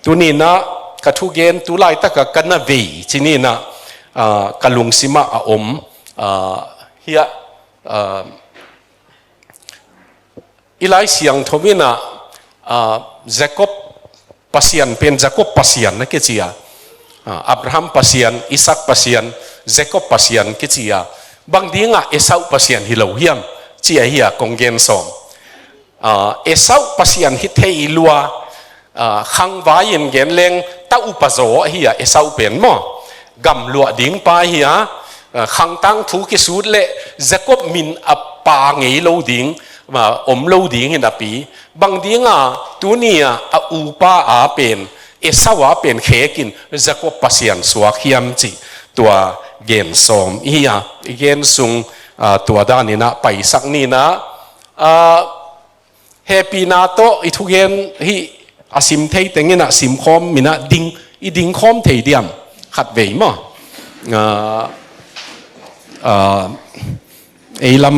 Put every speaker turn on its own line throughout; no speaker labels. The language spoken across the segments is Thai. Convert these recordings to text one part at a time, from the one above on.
ตัวนี้นะกระทุเกนตัวไล่ตะกะกันนะเวที่นี่นะกะลุงซิมาอมเฮียอีไลเสียงทวินะเจคอบปัสยันเป็นเจคอบปัสยันนะกิจยาอับราฮัมปัสยันอิสักปัสยันเจคอบปัสยันกิจยาบางทีง่ะเอสาวปัสยันฮิโลเฮียมจีเฮียกงเกนสอมเอสาวปัสยันฮิตเฮอิลัวขังวายินเกนเลงตาอุปโซเฮียเอสาวเป็นมั้งกำลัวดิ้งไปเฮียขังตั้งทุกิสุดเละเจคอบมินอับปางเงยโลดิ้งมาอมโลดิ้งเห็นดับปีบางทีง่ะตัวนี้อุปาอาเป็นเอสาวเป็นเขกินเจคอบปัสยันสวกเฮียมจีตัวเกนสอมเฮียเกนซุงตัวด้านนี้นะไปสักนี่นะเฮปีนาโตอิทุเกนฮีอาซิมเทยแต่เงี้ยนะซิมคอมมินะดิงอีดิงคอมเทยเดียมขัดเวมั้งไอ้ลำ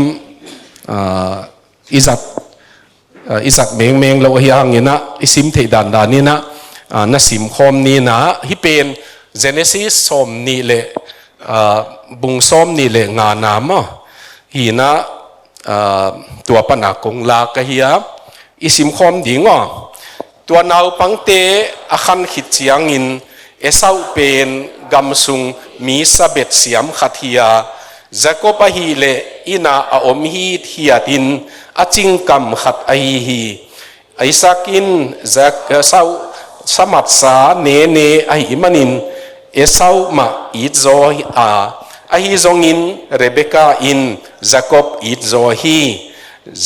อิสักเมงเราเฮียงเงี้ยนะอิซิมเทยดานนี่นะน่ะซิมคอมนี่นะฮิเป็นเจเนซิสสมนี่เลยบุงส้มนี่เลยงานน้ำอ่ะฮีนะตัวปนักกงลากเฮียอิสิมคอมดิ่งอ่ะตัวนาวปังเตอาคันขิดเสียงอินเอสาวเป็นกำสุงมีสเบ็ดเสียมขัดเฮียจะก็ไปฮีเลอินาอมฮีเฮียดินอาจิงกำขัดไอฮีไอสักินจะสาวสมัดสาเนไอมันอินเอสาวมาอิดโซไอฮิซงอินเรเบคาอินจาคอบอิดโซฮี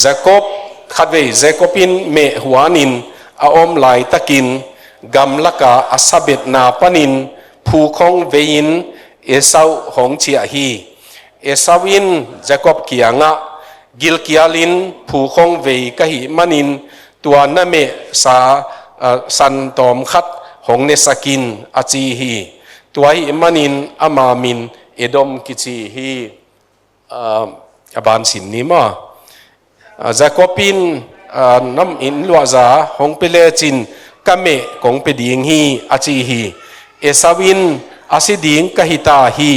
จาคอบขัดเวจาคอบินเมหัวนินอาอมไลตะกินกำลักาอาซาเบตนาปนินผู้คงเวินเอสาวหงเชียฮีเอสาวินจาคอบเกียงะกิลกิอาลินผู้คงเวกะหิมันินตัวนั่นเมสาสันตอมขัดหงเนสกินอาจีฮีตัวหิมันินอามามินเอดอมกิจีฮีบานสินนี้มั้งจะก็ปินน้ำอินลัวซาหงเปเลจินกัมเมกงเปดิงฮีอาจีฮีเอสาวินอาศิดิงกะฮิตาฮี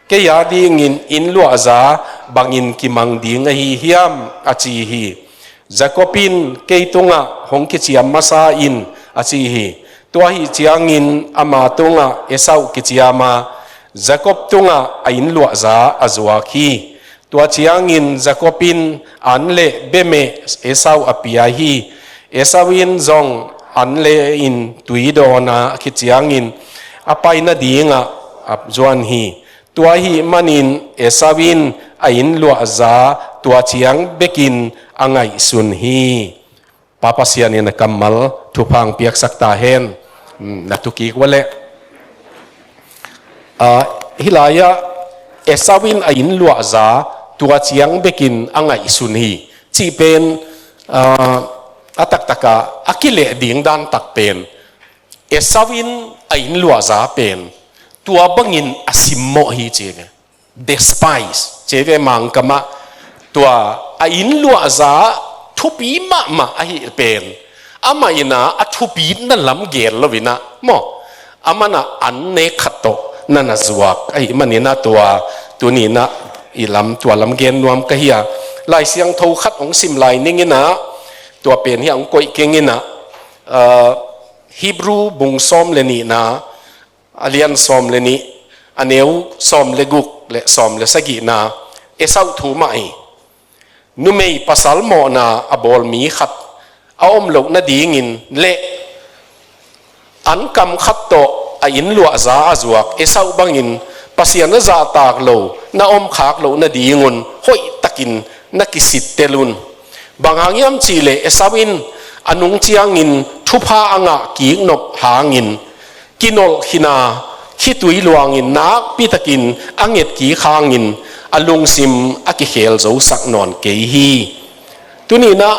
เกียดิงอินลัวซาบางอินกิมังดิงฮีฮิยมอาจีฮีจะก็ปินเกยตุงะหงกิจิยามมาซาอินอาจีฮีตัวฮีจียงินอามาตุงะเอสาวกิจิยามาจาคอบตุงะอินลัวซาอาจวาคีตัวเชียงอินจาคอบินอันเล่เบเมเอสาวอภิยาฮีเอสาวินจงอันเล่อินตุยโดนาคิดเชียงอินอภัยนาดีงะอับจวนฮีตัวฮีมันอินเอสาวินอินลัวซาตัวเชียงเบกินอังไงสุนฮีปาปัสยานินกัมมัลทุพังเปียกสักตาเฮนนักตุกีกวะเล่ฮิลายะเอสาวินอินลัวซาตัวเชียงเบกินอังไงสุนฮีจีเป็นอัตักตะกะอักิเลดิ่งดันตักเป็นเอสาวินอินลัวซาเป็นตัวบังอินอสิมโมฮีเจเว despise เจเวมังกะมะตัวอินลัวซาทุบีมะอหิเป็นอามาอินะอัทุบีนั่นลำเกลลวินะมออามานะอันเนขัดโตนั่นน่ะจวกไอ้มันนี่นะตัวนี้นะอีลำตัวลำเกนนวมกะเฮียลายเสียงทูขัดองซิมลายนี่ไงนะตัวเป็นเฮียองกอยเก่งไงนะฮีบรูบุงซ้อมเลนี่นะอาเลียนซ้อมเลนี่อันเนวซ้อมเลกุกเลซ้อมเลสกีนะเอสาวทูมาอีนุเมย์ภาษาหมอนาอบอลมีขัดเอาอมลูกนาดีงินเละอันกำขัดโตอินลัวซาจวกเอสาวบังอินภาษาเนซาตากโลนาอมขากโลนาดีงุนห้อยตะกินนักกิสิตเตลุนบางหางยามจีเลเอสาวินอนุงเจียงินทุพาอ่างกีนบหางินกินอลขินาขี้ตุยลวงินนักปีตะกินอังเอ็ดกีข้างินอลุงซิมอักิเขลโจสักนอนเกฮีตัวนี้นะ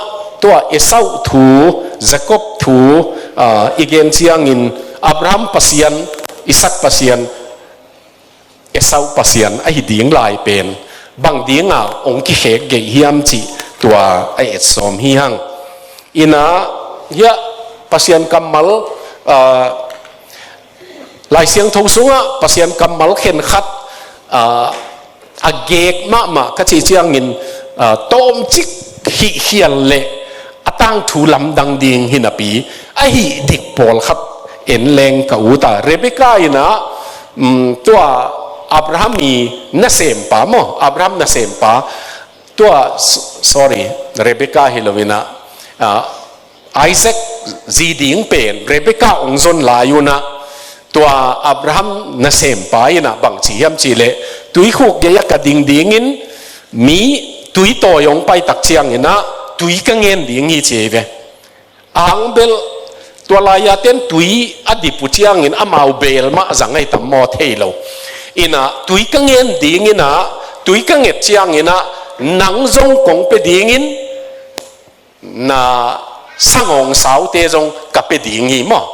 ตัวเอสาวทูจาคอบทูอีเกนเจียงินอับราฮัมปัสยันอิสักปัสยันเอสาวปัสยันไอดิ่งลายเป็นบางดิ่งองค์กิเขกเกยฮิมจีตัวไอเอสอมฮิฮังอินะยะปัสยันกัมมัล หลายเสียงทงสูงอ่ะปัสยันกำมัลเข็นขัดอาเกกมาก็จีเจียงเงินต้มจิกหิเขียนเละตั้งถูลำดังดิ่งหินาปีไอหิดิกปอลครับเอ็นแรงกับอุตาเรเบคก้าอินะตัวอับราฮัมมีนัสเซมปาโมอับราฮัมนัสเซมปาตัว sorry เรเบคก้าฮิโลวินะไอแซคจีดิ่งเป็นเรเบคก้าองค์ซนลายุนะตัวอับราฮัมนัสเซมปาอินะบางชียมชีเลตุยขุกยักกระดิ่งดิ่งินมีตุยโตยงไปตักเชียงอินะตุยกังเงินดิ่งฮีเจเวอังเบลตัวลายาเต้นตุยอดีปุเชียงอินอามาเบลมาจังไงตั้มมอเทโลอินะตุยกังเงินดิ่งอินะตุยกังเงินเชียงอินะนังจงกงเปดิ่งอินน่าสังองสาวเตจงกับเปดิ่งฮีมั้ง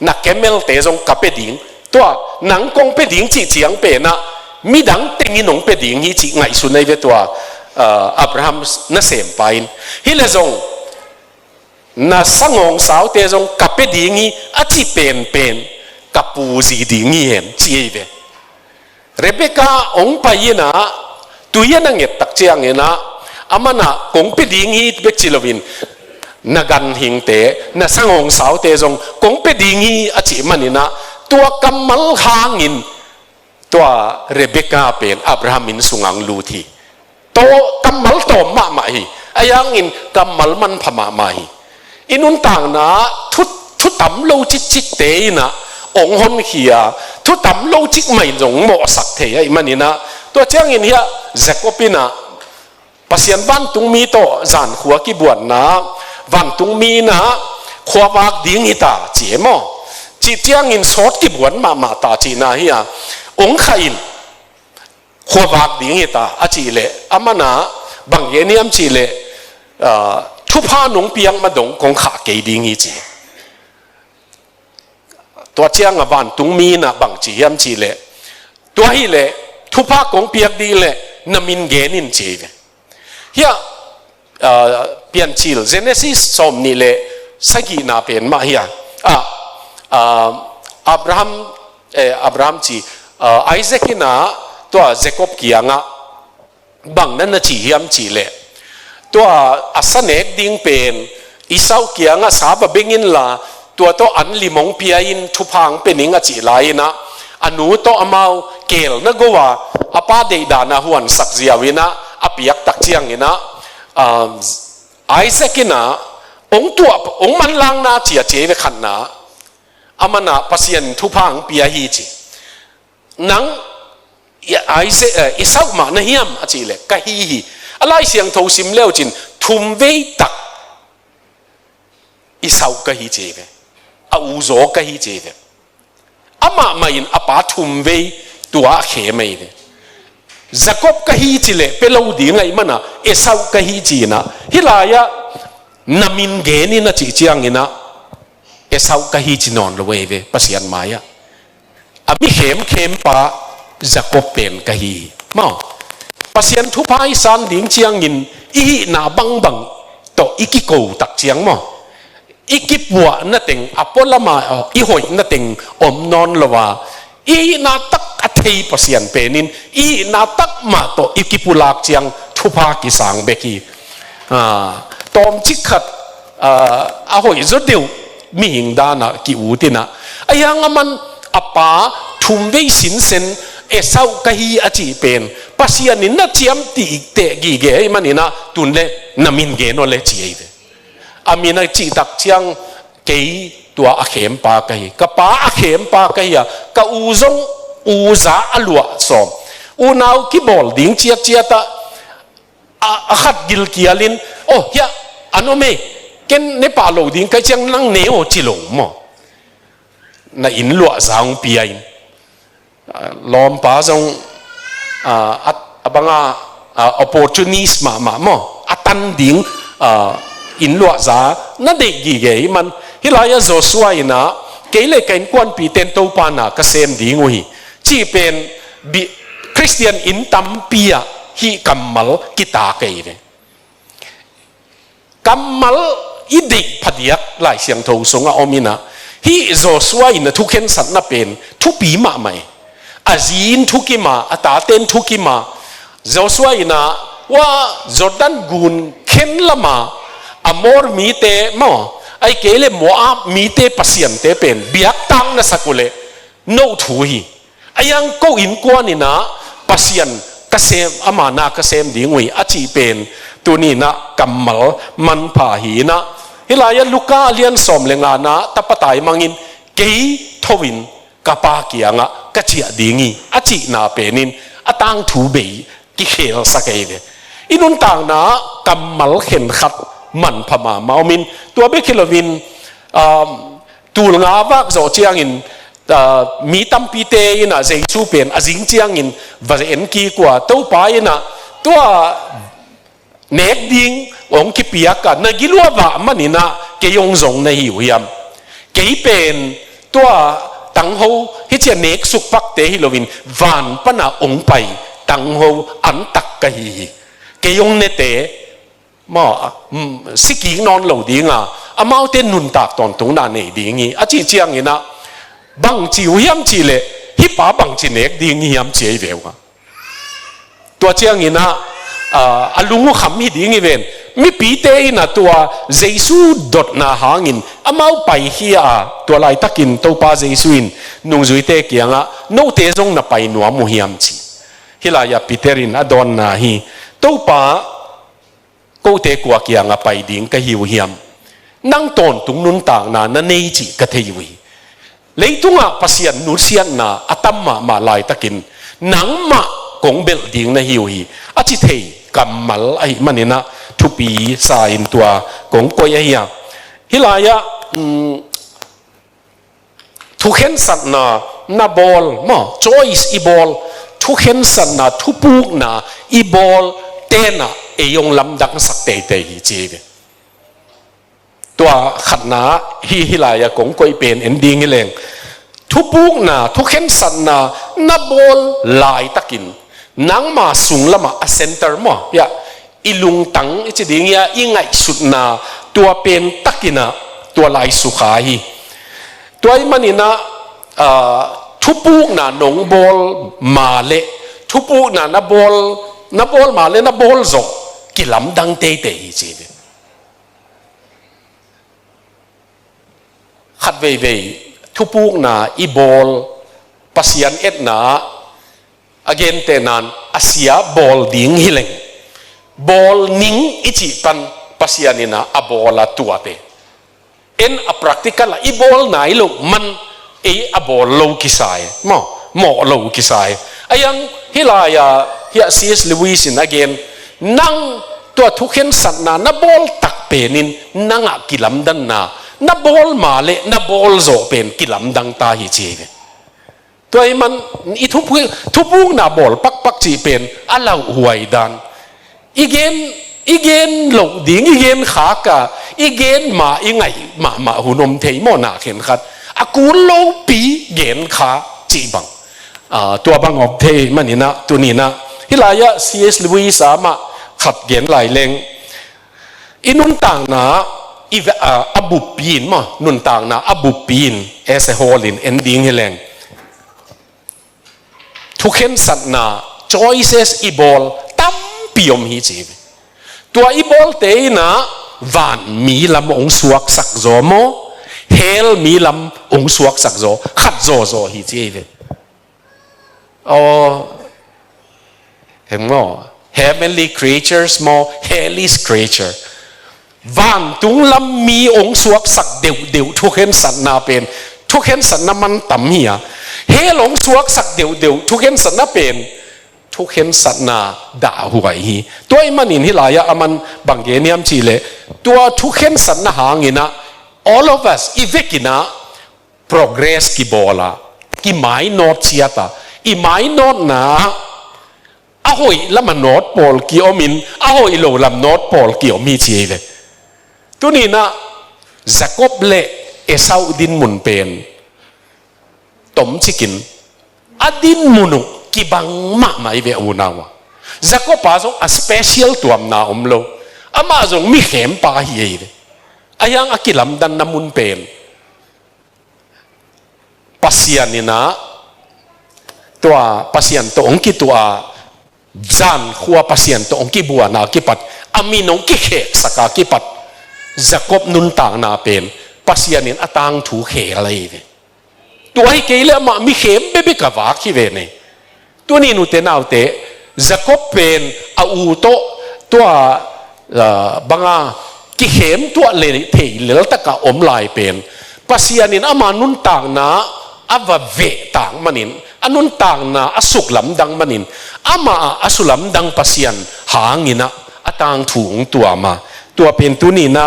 นักเคมเมลเตจงกับเปดิ่งตัวนังกงเปดิ่งจีเจียงเปนะมีดังเต็งอินงเปดิ่งฮีจีไงสุนัยเวตัวอับราฮัมนัสเซมไปฮิเลจงน่าสังองสาวเตจงกับเปดิ่งฮีอาจีเป็นกับปูจีดิ่งฮีเห็นจีเวเรเบคก้าองไปยินะตุยนังเงตักเจียงเงนะอามานะกงเปดิ่งฮีเบกจิลวินนักันหิงเตน่าสังองสาวเตจงกงเปดิ่งฮีอาจีมันนี่นะตัวกำมัลหางินตัวเรเบคก้าเป็นอับราฮัมมินสุงังลูทีโตกำมัลโตมาฮีอายังอินกำมัลมันพมามาฮีอินุนต่างนะทุตำโลจิกเตยนะองค์ฮอนเฮียทุตำโลจิกไม่จงโมสักเทยมันนี่นะตัวเจ้าอินเฮียเจคอปินะปัสยันวันตุงมีโตจานขัวกิบวนนะวันตุงมีนะขวบากดิ่งฮิตาเจียมอจีเจียงอินสอดกิบวนมาตาจีนะเฮียองค์ขัยขวบากดิ่งฮิตาอาจีเลอามานะบางเยนียมจีเลทุพาหนงเปียงมาดงกงขาเกดิ่งฮิจีตัวเจียงอ่ะวันตุงมีนะบางจียมจีเลตัวฮิเลทุพากงเปียกดีเลนามินเกนินจีเฮียเปลี่ยนชิลเจเนซิสสมนี่เลสกีนาเป็นมาเฮียอับราฮัมจีไอเซกินาตัวเจคอบกียงะบางนั้นนะจีเฮียมจีเลตัวอัศเนกดิ่งเป็นอิสาวกียงะสาบะเบงินลาตัวโตอันลิมงเปียอินทุพังเป็นนิงะจีไลนะอนุโตอมาเกลนะกัวอปาเดดานะหวนสักเจียวินะอภิยักตักเจียงอินะไอเซกินะองตัวองมันลังนาเจียเจเวขันนะอามานะปัสยันทุพังเปียฮีจีนังไอเซอิสาวมานะเฮียมอจีเลกะฮีอะไรเสียงทูซิมเลวจินทุมเวตักอิสาวกะฮีเจเวอูโซกะฮีเจเวอามาไม่ยินอปาทุมเวตัวเขไม่เลยจักบกะฮีจิเลเปลูดีไงมันนะเอสาวกะฮีจีนะฮิลายะนามินเกนี่นะจีเจียงนี่นะเอสาวกะฮีจีนอนละเวปัสยันมายะอามิเข็มปะจักบเป็นกะฮีมาปัสยันทุพายสันดิ่งเจียงยินอีนาบังโตอีกิโกตักเจียงมาอีกิปัวนั่นเองอพอลมาอีหอยนั่นเองอมนอนละว่าอีนาตักอัฐิปัสยันเป็นนินอีนาตักมาโตอีกิปุลักเจียงทุพากิสังเบกีตอมจิกขัดหอยจุดเดียวมีหิงดานะกิอูตินะไอ้ยังมันอปาทุมเวสินเซนเอสาวกะฮีอาจีเป็นปัสยันนินนะเจียมตีเตะกีเกยมันนี่นะตุนเลนามินเกนโอเลจีเออามีนะจีตักเชียงเกยตัวอาเข็มปากะฮีกะปาอาเข็มปากะฮีกะอูซงอูซาอลัวสอมอูนาวกิบอลดิ่งเจียตาอาขัดกิลกิอาลินโอ้ยอันโนเมเกนเนปาโลดิ่งกะเชียงนังเนโอจิลงมอน่ะอินลัวซางปียนล้อมป้าจงบังopportunist มามออัตันดิ่งอินลัวซานั่นเด็กกี่เกยมันฮิลายะโจสวายนะเกยเลยกันกวนปีเต็นโตปานะกเซมดิ่งวิจีเป็นคริสเตียนอินตัมปียฮิกัมมัลกิตาเกยเลยกัมมัลอีเด็กพอดียหลายเสียงโทสงออมินะ hi Joshua in thu khen sat na pen thu pi ma mai azin thu ki ma ata ten thu ki ma Joshua ina wa Jordan gun khen lama amor mi te mo ai kele Moab mi te Pasian te pen biak tang na sakule no thu hi ayang ko in kwan ina Pasian kasem amana kasem dingwi achi pen tuni na kamal man pha hi na hilaya luka lian som lenga na tapatai mangin kei thowin kapa kianga kachia dingi achi na penin atang thu be ki khel sakai de inun tang na kamal khen khat man phama maumin tua be kilovin tul nga wak zo chiang in mi tampi te ina zeng chu pen azing chiang in vazen ki kwa to pa ina tua nek ding ong ki piaka na gilwa ba manina ke yong zong na hi huyam ke pen tua tang ho hi che nek suk pak te hi lovin van pana ong pai tang ho an tak ka hi ke yong ne te ma siki non lo dinga amau te nun tak ton tung na ne dingi achi chiang ina bang chi huyam chi le hi pa bang chi nek ding hiam che vewa tua chiang ina alungu kham hi ding even mi pi te ina tua jesu dot na hangin amau pai hi a tua lai takin to pa jesuin nung zui te kianga no te zong na pai nuam mu hiam chi hilaya peterin adon na hi to pa ko te kwa kianga pai ding ka hiu hiam nang ton tung nun tang na na nei chi ka thei wi leitunga Pasian nu sian na atamma ma lai takin nang ma kong bel ding na hiu hi achi thei kamal ai manina thupi sa in tua kong ko ya hiya hilaya thu khen sat na bol mo choice i bol thu khen sat na thu puk na i bol te na e yong lam dang sak te te hi cheตัวขัดนาฮิลายกงกวยเป็นเอ็นดิ้งเองทุปุกนาทุกเข็นสันนานับบอลลายตะกินนังมาสูงละมาเซนเตอร์มั้งยาอิลุงตังอิจดิ้งยาอิงไงสุดนาตัวเป็นตะกินะตัวลายสุขาฮีตัวมันนี่นะทุปุกนาหนงบอลมาเลทุปุกนานับบอลมาเลนับบอลจกกิลำดังเตะเตะฮีจีขัดเว่ยทุปุกนาอีบอลPasianเอ็ดนาagain เตนันอาเซียบอลดิ้งฮิเลงบอลนิ่งอิจิปันPasianนี่นะอบอลตัวเตเอ็นอ practical อีบอลไหนลูกมันอบอลโลกิสายหม้อโลกิสายไอ้ยังฮิลายาฮิอาซีสลูวิสิน again นั่งตัวทุกเห็นสัตว์นาบอลตักเป็นินนั่งกิลำดันนาบอลมาเลนับบอลโจเป็นกิลำดังตาฮิจีตัวมันอีทุพุงนาบอลปักจีเป็นอาลาหวยดันอีเกนหลงดิ่งอีเกนขากะอีเกนมาอีไงมาหุ่นมเทยมอนาเข็นขัดอากูโลปีเกนขาจีบังตัวบังอบเทยมันนี่นะตัวนี้นะฮิลายะซีเอสลุยสามะขัดเกนหลายเลงอินุนต่างนะอบุปีนมั้งนุนต่างนะอบุปีนเอสโฮลินเอ็นดิ้งเฮเลงทุกเห็นสัตว์นา choices อีบอลตั้มปีอมฮิจีบตัวอีบอลเตยนะวันมีลำองสวกสักโจโมเฮลมีลำองสวกสักโจขัดโจฮิจีบเห็นมั้ย heavenly creatures มั้ง hellish creatureวันตุงลำมีองสวกสักเดียวทุกเห็นสัตว์นาเป็นทุกเห็นสัตว์นามันต่ำเหียเฮลองสวกสักเดียวทุกเห็นสัตว์นาเป็นทุกเห็นสัตว์นาด่าหวยฮีตัวมันอินฮิลายะมันบางเกนียมชีเลตัวทุกเห็นสัตว์นาหางินะ all of us อีเวกินะ progress กีบอลากีไม้โนดเชียตาอีไม้โนดนะอ้าวละมันโนดปอลกีอมินอ้าวอีโลลำโนดปอลกีอมีชีเลตัวนี้นะจักบเละเอซาดินมุนเป็นต้มชิกินอดินมุนุกีบังมาไม่เวอุนาวจักบป้าส่งa special ตัวมนาอมโลอามาส่งมีเข็มปาเฮียเลยอายังอากิลำดันน้ำมุนเป็น pasian ni naตัวpasian to ong ki tua jan khua pasian to ong ki bua na ki pat ami nong ki khe saka ki pat Jacob nun tang na pen pasian in atang thu khe lai veตัวให้เกลี่ยมามีเข็มเบบกว่าขี้เวนี่ตัวนี้นุเตนเอาเตJacobเป็นอูโตตัวบังอากิเข็มตัวเลนเทเหลือตะกะอมลายเป็นปัสยานินอามานุนต่างนะอาวเวต่างมันินอนุนต่างนะอสุกลำดังมันินอามาอสุลำดังปัสยันหางินะอต่างถุงตัวมาตัวเป็นตัวนี้นะ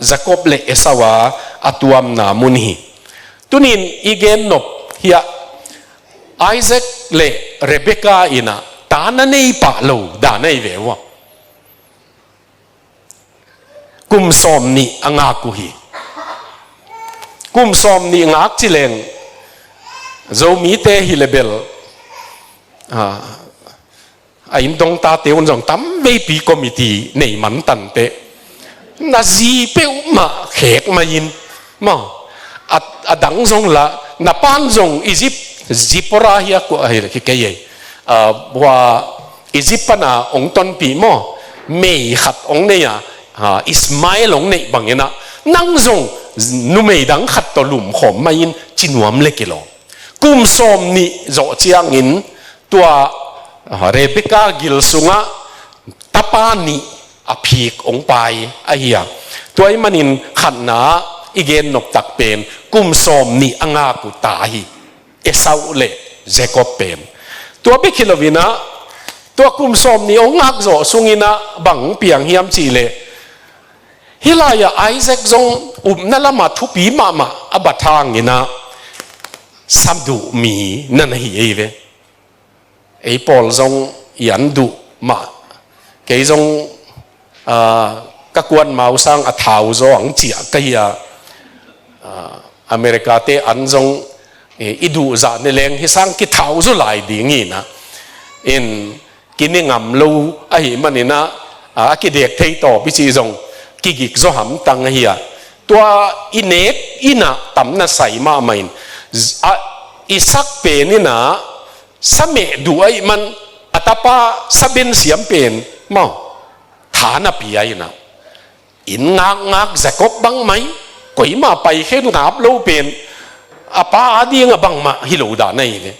Jacob เลเอสาวาอตัวมนามุนีตัวนี้อีเกนนบเฮียไอแซคเลเรเบคาอินะตานันนี่ปะโลดานัยเววะกุมสอมนี่อ่างกุฮีกุมสอมนี่อ่างจิเลงโจมีเตฮิเลเบลอินดงตาเตวันจงตั้มเวปีคอมมิตี้ในมันตันเตน่าจีเปอุมาเขกมายินมาดังจงละนับปานจงอียิปต์จิปราฮิอากูอะไรที่เกย์ว่าอียิปต์น่ะองค์ตนปีโมไม่ขัดองค์เนี่ยอิสมาเอลองค์เนี่ยบางอย่างนะนั่งจงนุ่มดังขัดตลุมขมมายินจินวมเล็กโลกุมสมนี่โจเจียงอินตัวเรเบคากิลสุงะตาปานี่อภิกองไปไอ้เหี้ยตัวไอ้มันอินขันนาอีเกนนบตักเป็นกุมสมนี่อ่างกุตาฮีเอสาวเล่เจคอบเป็นตัวเบคิลวินะตัวกุมสมนี่องค์อักโจสุงินะบังเปียงเฮียมจีเลฮิลายาไอแซคจงนั่นละมาทุปีมาอบัตทางนี่นะสัมดูมีนั่นฮีเอเวไอปอลจงยันดูมาเกยจงกกวนมาสังอัฐาวจงเจียกะเฮียอเมริกาเตอันจงอีดูจานเลงที่สังกิท้าวจุลายดีงี้นะอินกินงำลูไอ้มันนี่นะกิเด็กเทยต่อพิจิจงกิกิกโซหัมตังเฮียตัวอินเนกอินะตั้มน่ะใส่มาไม่อิสักเป็นนี่นะสมัยดูไอ้มันอัตปาสบินเสียมเป็นมั่งฐานะปีไอ้นะอินงักจะกบบังไหมก็อีมาไปเห็นงับลูเป็นอาป้าดีงบังมาฮิโลดาในนี่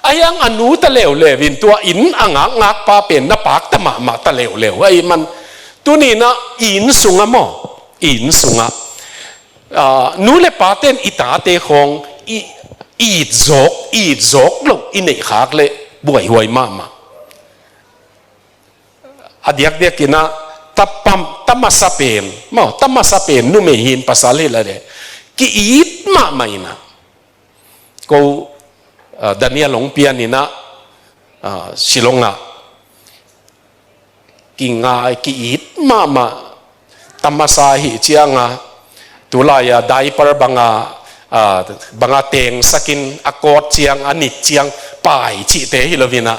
ไอ้ยังอนุตะเลวเลวินตัวอินงักป้าเป็นนับปากตะมาตะเลวไอ้มันตัวนี้นะอินสุงะมออินสุงะนู้เลป้าเต้นอิตาเตของอีดจกลูกอินเนขากเลยบ่อยหวยมาอดีตกินะตัมมาสเปนมอตัมมาสเปนนู้ไม่เห็นภาษาเลยเลยกีอีดมาไม่นะก็ดานิเอลงเปียนี่นะชิลงะกิงากีอีดมาตัมมาสาหิเจียงะตุลายาไดปาร์บังาเตงสกินอากอดเจียงอันนิเจียงป่ายจิเตฮิลวินะ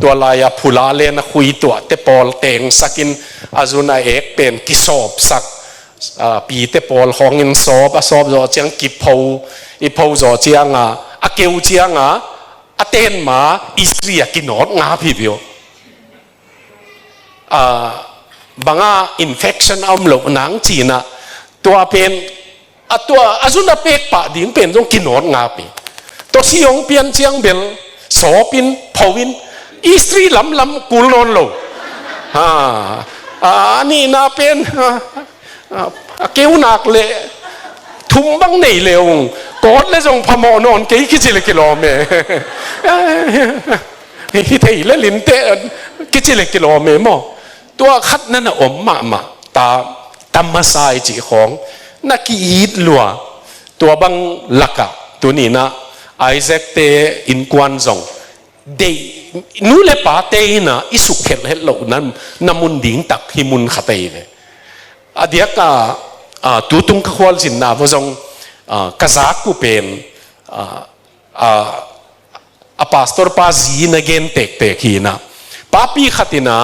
ตัวลายาพูลาเลนคุยตัวเตปอลเตงสกินอาจุนาเอกเป็นกิสอบสักปีเตปอลของอินสอบสอบจอเจียงกิพูอีพูจอเจียงอาเกวเจียงอาเตนมาอิสเรียกินนอดงาพิบิโอบางอินเฟคชันอัมโลนังจีนะตัวเป็นตัวอาจุนเป็กปะดิ่งเป็นต้องกินนอดงาปีตัวสิยงเปียนเชียงเบลสอปินพาวินอิสรีลำกูลนอนโลนี่น่าเป็นเกี่ยวหนักเลยทุ่มบังในเร็วกอดและจงพมอนอนกี่กิจิเลกิโลเมที่ไทยและลินเตกิจิเลกิโลเมมอตัวคัดนั่นอมมาตามมาสายจีของนักกีดลัวตัวบังลักะตัวนี้นะไอแซคเตอินกวนจงเดนู้เลป้าเตนะอิสุเขลเฮลโลนั้นน้ำมุนดิ่งตักหิมุนขัดเตยอดีตก็ตัวตุงขวลสินนาพจงกษัตริย์กูเป็นปาสตอร์ปาจีนเกนเตกฮีนะป้าปีขัดนะ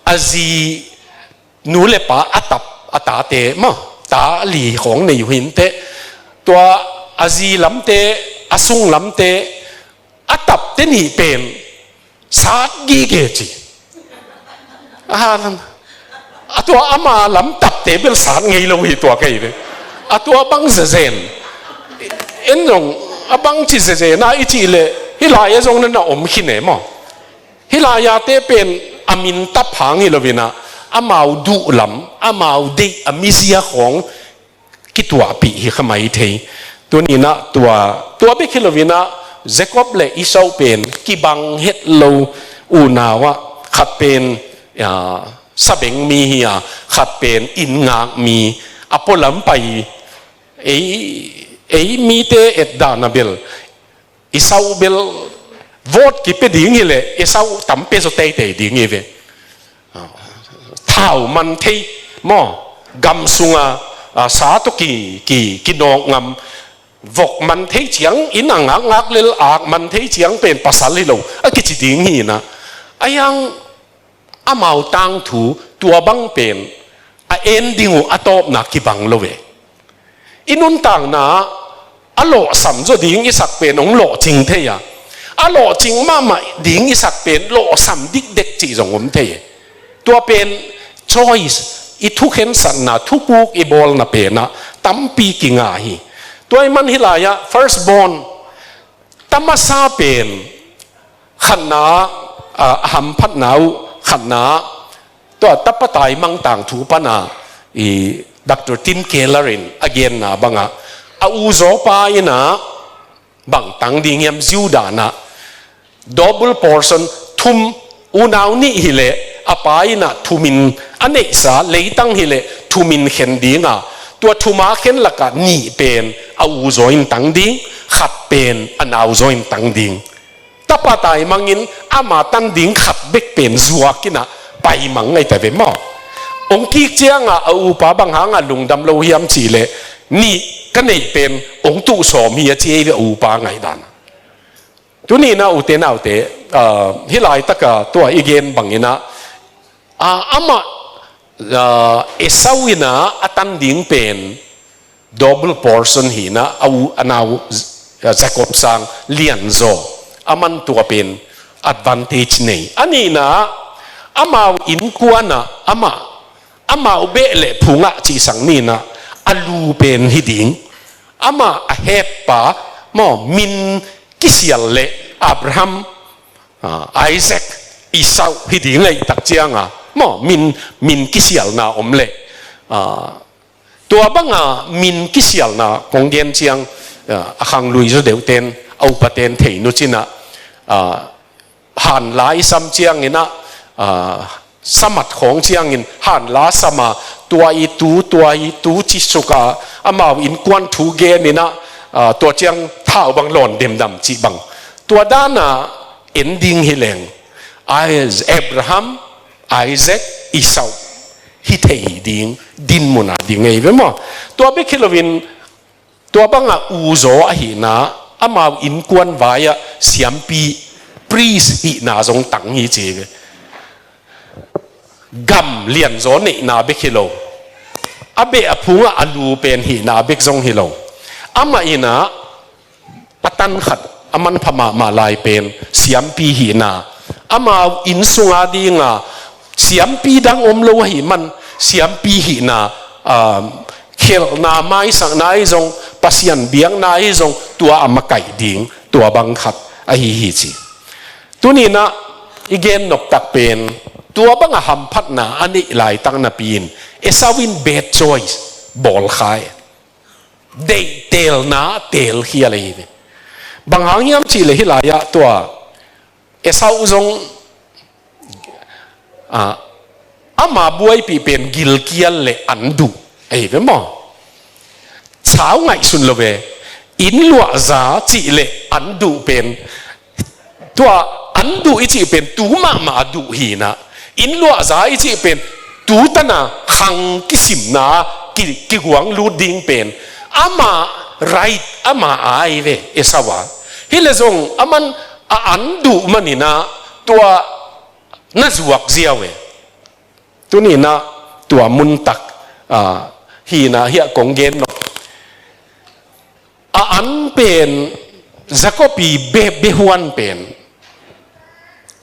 อาจีนู้เลป้าอัตาเตมะตาลีของในหินเตตัวอาจีลำเต อาซุงลำเตะอาตับเตนี่เป็นสาดกีเกจิตัวอามาลำตับเตะเป็นสาดไงเราหิตัวไงเลยตัวบังเซนเอ็นรงบังจิเซน่าอิจิเลฮิลายะจงนั้นน่ะอมขินเอมอฮิลายะเตเป็นอามินตับหางฮิโลวินะอามาดูลำอามาดีอามิเซียของกิตัวปีฮิขมายเทตัวนี้นะตัวเบคิโลวินะเจคอบเลอิสเอาเป็นกิบังเฮตโลอูนาวะขัดเป็นสเบงมีฮียขัดเป็นอินงากมีอพอลำไปมีเตเอ็ดดานาเบลอิสเอาเบลวอดกิเป็ดดิ่งฮิเลอิสเอาตั้มเป็ดสเตย์ดิ่งฮิเวเท้ามันเทมอกำสุงสาตุกีนองงำวกมันเทเฉียงอินงักเลลอากมันเทเฉียงเป็นภาษาลิโลกิจิดิ่งฮีนะยังอามาตังถูตัวบังเป็นเอ็นดิ่งอัตบนักกิบังโลเวอินุนต่างนะอโลสัมจดิ่งอิสักเป็นองโลจริงเทียอโลจริงมาดิ่งอิสักเป็นโลสัมดิกเด็กจีจงผมเทียตัวเป็น choice อีทุกเห็นสันนะทุกปุกอีบอลนะเป็นนะตั้มปีกิงาฮีตัวมันฮิลายะ first born ตั้มมาซาเป็นขันนาหัมพัดนาวขันนาตัวตับปะไตมังต่างถูปนาอีดร.ติมเคลาริน again นะบังอ่ะอูโซปายนะบังตังดิ่งยามจิวดานะ double portion ทุมอูนาวนี่ฮิเลอปายนะทุมินอันนี้สาเลยตั้งฮิเลทุมินเข็นดิ่งอ่ะตัวทุมาเข็นละกันนี่เป็นอูโซอินตังดิ่งขัดเป็นอันอูโซอินตังดิ่งตับปะไตมังอินอามาตันดิ่งขัดเบกเป็นจัวกินะไปมังไงแต่เป็นหม้อองค์ที่เจียงอุปาบังหางลุงดำโลเฮียมจีเลนี่ก็นี่เป็นองค์ตุสอมีเจียอุปาไงดันตัวนี้นะอุเตนะอุเตฮิลายตะกะตัวอีเกนบังอินะอามาเอสาวินะอัตันดิ่งเป็น double portion หีนะอันเอาจะกบสังเลียนโซอามันตัวเป็น advantage นี่อันนี้นะอามาอินกวนนะอามาอุเบะเลพุงะจีสังนี่นะอาลูเป็นฮิดิ่งอามาเฮปปะมอมินกิเซียลเลอับราฮัมไอแซคอิสาวฮิดิ่งไงตักเจียงมอมินกิเซียลนะอมเลตัวบังมินกิเซียลนะคงเดียนเจียงขังลุยจะเดี๋ยวเต้นเอาปะเต้นเทนุจินะหันหลายซ้ำเจียงนี่นะสมัดของเชียงอินหันลาสมาตัวอีตูจิสุกาอามาอินกวนทูเกนี่นะตัวเชียงเท้าบังหล่นเดมดำจีบังตัวด้านน่ะเอ็นดิ้งฮิเลงอับราฮัมไอแซคอิสาวฮิเทยดิ้งดินมุนาดิ้งไงเว้ยมั้งตัวเบคิโลวินตัวบังอูโซอหินะอามาอินกวนไว้เสียมปีปรีสหินาจงตังฮิเจเวกำเลียนโซนี่นาเบคิโลอาเบะพุงอาลูเป็นหินาเบกซงฮิโลอามาอินะปตันขัดอามันพม่ามาลายเป็นเสียมปีหินาอามาอินสุงาดีงาเสียมปีดังอมโลหิมันเสียมปีหินาเคลนาไม้สังนายจงปัสยันเบียงนายจงตัวอามาไก่ดิ่งตัวบังขัดอหิฮิจิตัวนี้นะอีเกนนกตักเป็นตัวบังหัมพัดนาอันนี้หลายตั้งนาปีนเอสาวินเบดจอยส์บอลขายเดเตลนาเตลเฮียอะไรนี่บางหางยามจีเลยฮิลายะตัวเอสาอุจงอามาบวยปีเป็นกิลเกียลเลยอันดูไอ้เป็นมั้งเช้าไงสุนละเวอินลัวซาจีเลยอันดูเป็นตัวอันดูอีจีเป็นตูมาดูหีนะอินลัวซาอีจีเป็นตูตันะขังกิสิมนากิหวงลูดิงเป็นอามาไรอามาไอเวเอสาวะฮิเลซงอามันอันดูมันนี่นะตัวน่าจวกเจียวเวตัวนี้นะตัวมุนตักฮีนะเฮียกงเกนนกอันเป็น Jacobi behuan pen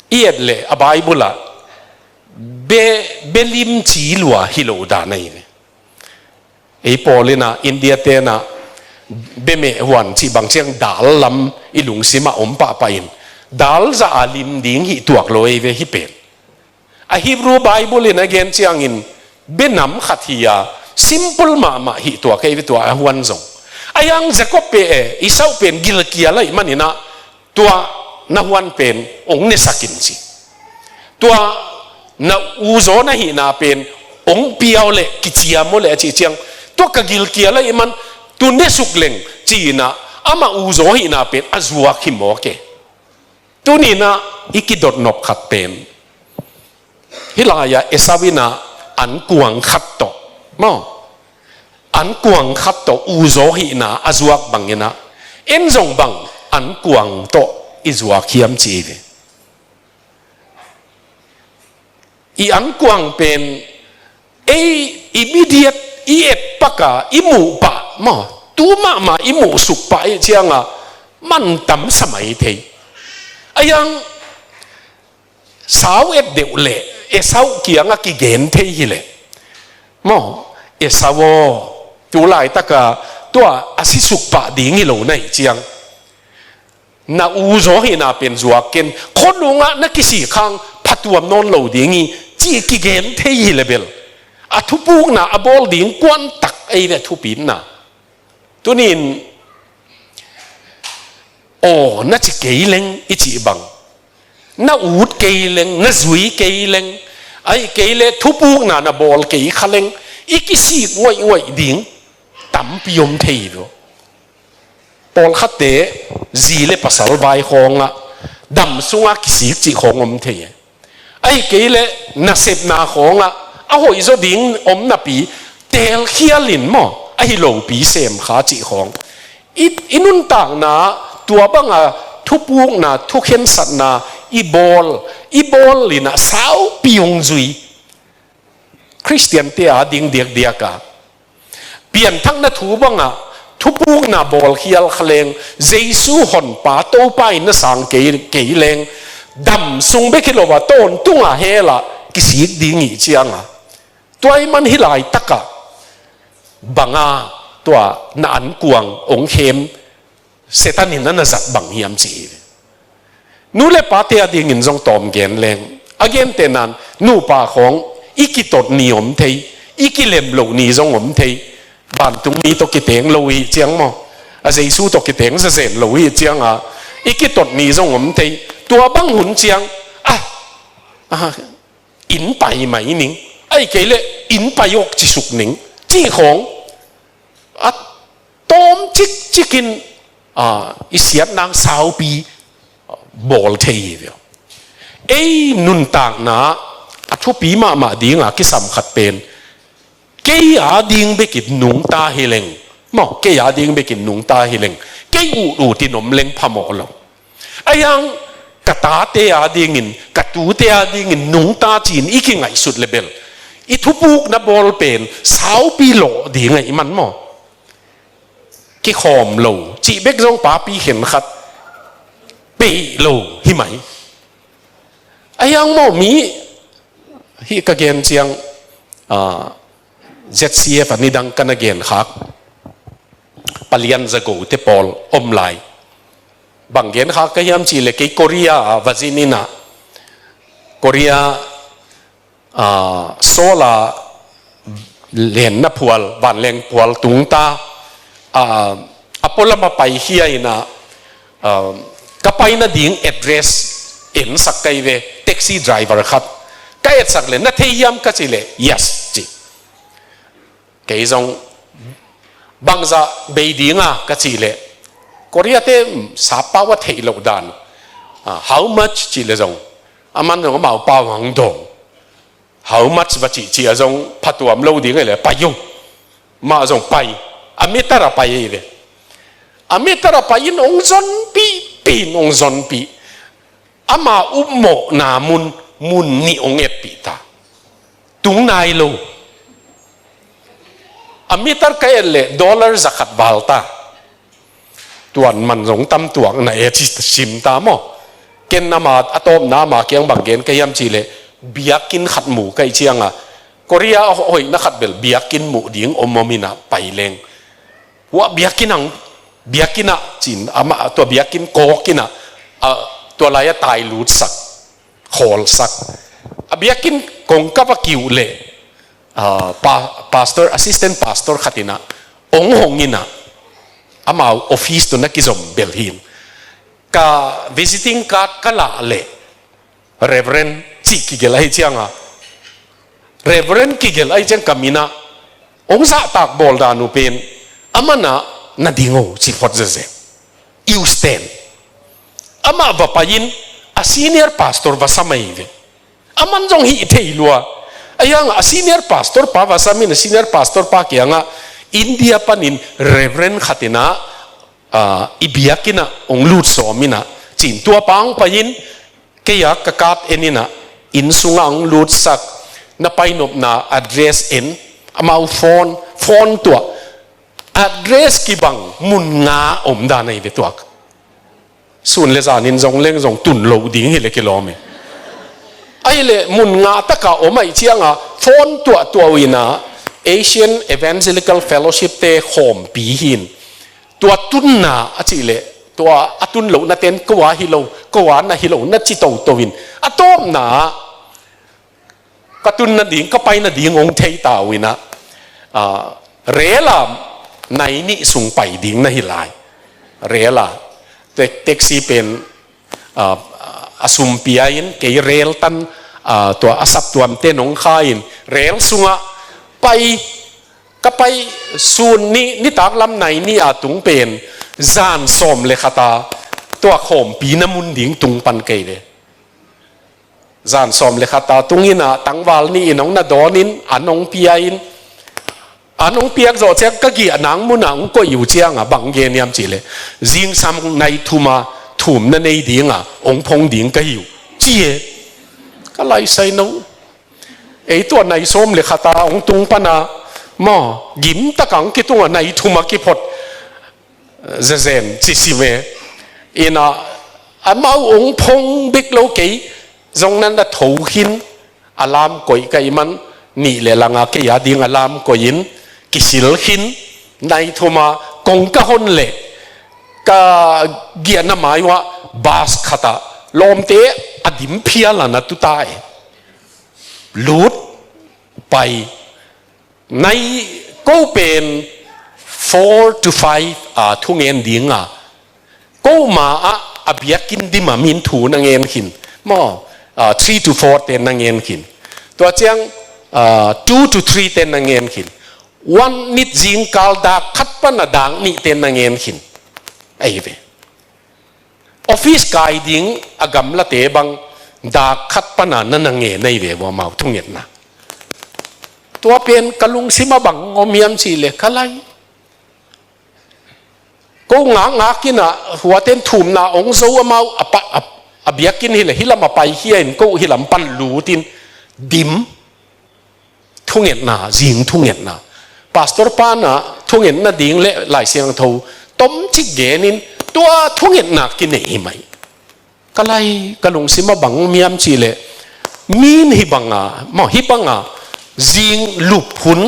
iet le a Bible belim chi lua hilo da nei ei polina India te na beme huan chi bang chiang dal lam ilung sima ompa pain dal za alim ding hi tuak loi ve hi pen a Hebrew Bible in again chiang in benam khathia simple ma hi tuak ke ve tua huan zong ayang Jacob pe Esau pen gil kia lai manina tua na huan pen ong ne sakin chi tua na uzo na hi na pen ong piao le kichia mo le chi chiang to ka gil kia lai man tu ne suk leng chi na ama uzo hi na pen azua ki mo ke tu ni na ikidot nok khat pen hilaya esawina an kuang khat to mo an kuang khat to uzo hi na azuak bangina en zong bang an kuang to izua khiam chi ve i an kuang pen immediate iet paka imu pa mo tu ma imu suk pa e chianga man tam samai thei ayang sao et deu le Esau kianga ki gen thei hi le mo Esau tu lai taka tua asisuk pa ding hi lo nai chiang na uzo hi na pen zuaken khonunga na kisi khang phatuam non lo dingi chi ki gen thei hi level a thupuk na abol ding kwan tak ai ve thupin na tunin na chi keileng ichi bang na ut keileng na zui keileng ai keile thupuk na bol kei khaleng ikisi ngoi ding tam piom thei ro pol khate zile pasal bai khonga dam sunga kisi chi khongom thei ai keile na sep na khonga a hoi zo ding om na pi tel khialin mo a hi lo pi sem kha chi khong inun tang na tua banga thupuk na thukhen sat na i bol lina sao piong zui Christian te a ding dia ka pian thang na thu banga thupuk na bol khial khaleng Jesu hon pa to pai na sang ke leng dam sung be khilowa ton tunga hela kisik dingi chianga toy man hilai taka banga tua na an kuang ong khem setanin na zat bang hiam chi nu le pa te ading in jong tom gen leng again tenan nu pa khong ikitot ni om thei ikilem lo ni jong om thei ban tung ni to ki teng lo hi chiang mo a Jesu to ki teng sa zen lo hi chiang a ikitot ni jong om thei tua bang hun chiang in pai mai ning ai ke le in payok chi suk ning chi khong at tom chikin isiat nang sao pi bol thei ve ei nun tak na athu pi ma ding a ki sam khat pen ke ya ding be kit nung ta hileng mo ke ya ding be kit nung ta hileng ke u tinom leng phamo lo ayang kata te ya ding in katu te ya ding in nung ta chin iki ngai sut level i thupuk na bol pen sao pi lo ding ai man mo ki khom lo chi bek jong pa pi hen khat pe lo hi mai ayang mo mi hi ka gen chiang ZCF ani dang kan again khak palian zago te pol omlai bang gen khak ka hiam chi le ke Korea vazinina Korea sola len na phual ban leng phual tungta apola ma pai hi ina kapai na ding address in sakai ve taxi driver khat kai sak le na theiam ka chile yes chi ke zong bangza beidinga ka chile Korea te sa pawa thei lo dan how much chi le zong aman no mau pa wang dong how much ba chi azong phatuam lo ding le payung ma zong pai amitara pai ve amitara pai nong zon pi nong zon pi ama ummo na mun ni ong et pi ta tung nai lo amitar kay le dollar zakat balta ตัวมันสงตั้มตัวไหนจิตชิมตามอ่ะเกณฑ์นามาอะตอมนามาเกียงบังเกณฑ์ก็ยำจีเลยเบียกินขัดหมูก็ไอเชียงอ่ะเกาหลีโอ้ยนักขัดเบลเบียกินหมูดิ้งอมมินะไปเลงว่าเบียกินนังเบียกินอ่ะจีนอามาตัวเบียกินโกกินอ่ะตัวอะไรตายรูดสักโขลสักเบียกินกงกับกิวเลยpastor assistant pastorขัดนะองหงอินะอามาออฟฟิศตัวนักกิจมเบลหินกา visiting card ก็ละเละ reverend จิกิเกลไอเจียงอ่ะ reverend กิเกลไอเจียงกามินะองศาตากบอลดานุเป็นอามานะนาดิงโอจิพอดเจยูสเตนอามาบะปายินa senior pastor วาสมัยเวอามันจงฮิเทยลัวไอ้ยังa senior pastor ป้าวาสมิน senior pastor ป้าเกียงอ่ะอินเดียปนิน reverend ขัดนะอิบิยากินะองลูดสอมินะจีนตัวปังปายินเกียกกาดเอ็นินะอินสุงองลูดสักนับไปนบนา address เอ็นอามาโฟนตัว address กีบังมุนงาอมดาในเวตัวส่วนเลจานินจงเล่งจงตุนโลดิ้งเฮเลกิโลเมไอเลมุนงาตะกาอมไอเชียงอ่ะโฟนตัววินา Asian Evangelical Fellowship เตโฮมปีหินตัวตุนนาอจิเลตัวอตุนโลนาเต็นกว่าฮิโลกว่านาฮิโลนาจิโตตัววินอตอมนากตุนนาดิ้งก็ไปนาดิ้งองเทยตาวินะเรลาในนี่สุงไปดิ้งนาฮิลายเรลาเท็กซี่เป็นอสุมปีอินเกยเรลตันตัวอาศัพตัวเตนองคายนเรลสุงะไปก็ไปส่วนนี่ตากลำไหนนี่อาตุงเป็นจานสมเลขตาตัวโขมปีน้ำมุนดิ่งตุงปันเกยเลยจานสมเลขตาตุงอินะตั้งวาลนี่น้องนาดอนินอันน้องปีอินอันน้องเปียกโจเจก็กี่นางมุนังก็อยู่เจียงอ่ะบังเกนยามจีเลยจิงซ้ำในทุมาถุมนั่นในดิ่งอ่ะองพงดิ่งก็อยู่เจี๋ยก็ไล่ใส่น้องไอตัวในส้มเลยขตาองตุงปนาหม้อยิ้มตะกังกี่ตัวในทุมากี่พดเจนจิสิเวอินะอามาองพงบิ๊กโลกี้ตรงนั้นน่ะถูหินอารามก่อยไก่มันนี่เลยลังอาเกียดิ่งอารามก่อยินกิสิลหินในทุมากงกะฮนเละกะเกียนหมายว่าบาสขตาลมเตะอดิมเพียลนะตุตายลูดไปในก็เป็น4 to 5ทุ่งเงินดิ่งก็มาอเบียกินดิมามินถูนังเงินขินมอ3 to 4เต็นนังเงินขินตัวเจียง2 to 3เต็นนังเงินขินวันนิดจิงกาลดาคัดปนดังนี่เต็นนังเงินขินไอ้เวออฟฟิศกายดิ่งอากำละเตบังดาคัดปนานันเงินในเวว่ามาทุ่งเงินนะตัวเป็นกะลุงซิมาบังงอมยามสีเล็กอะไรก็งากินอ่ะหัวเต้นถุมนาองโซมาอเบียกินฮิเลฮิลามาไปเฮียนก็ฮิลามปันลูตินดิมทุ่งเงินนาจิงทุ่งเงินนาพาสตอร์ปานะทุ่งเงินนาดิ่งเละหลายเสียงทูต้มจิกเกนินตัวทุ่งเงินนากินไหมก็ไล่กะลุงซิมาบังมียามสีเละมีนฮิบังมาฮิบังจิงลุบหุน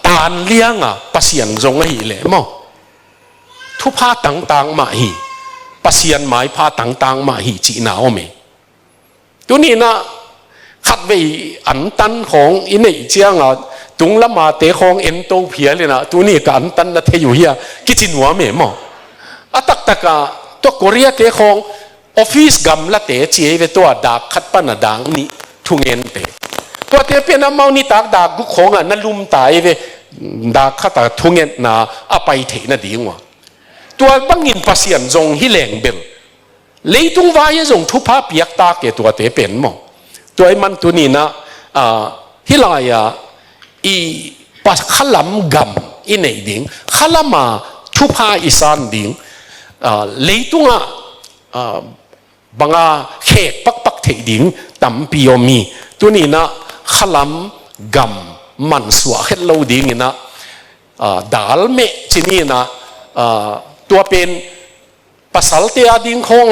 ตานเลี้ยงปัสยันจงหิเละมอทุพาต่างๆมาหิปัสยันหมายพาต่างๆมาหิจีนาวเมตัวนี้นะขัดไปอันตันของอินเนเจียงตุงละมาเตะของเอ็นโตเพียเลยนะตัวนี้กับอันตันละเทอยู่เฮียกิจินหัวเมมอตักตะกาตัวโคเรียเตะของออฟฟิศกำละเตะเจียไปตัวดาขัดปนดังนี่ทุ่งเงินเตะตัวเตะเป็นน้ำเมานี่ตากดากุของนั่นลุมตายไปดาขัดทุ่งเงินนาไปเทน่ะดีกว่าตัวบังอินปัสยันจงฮิเลงเบลเลยตุงวายจงทุพาเปียกตาเกตัวเตะเป็นมั้งตัวไอ้มันตัวนี้นะฮิลายอีปัสขลัมกัมอินเอดิงขลัมทุพาอิสานดิงเลยตุงบังเขกปักเทดิงตัมปิโยมีตัวนี้นะขลัมกัมมันสวะเฮลโลดิงนะดาลเมจินีนะต ตัวเป็นภาษาเตียดิ้งของ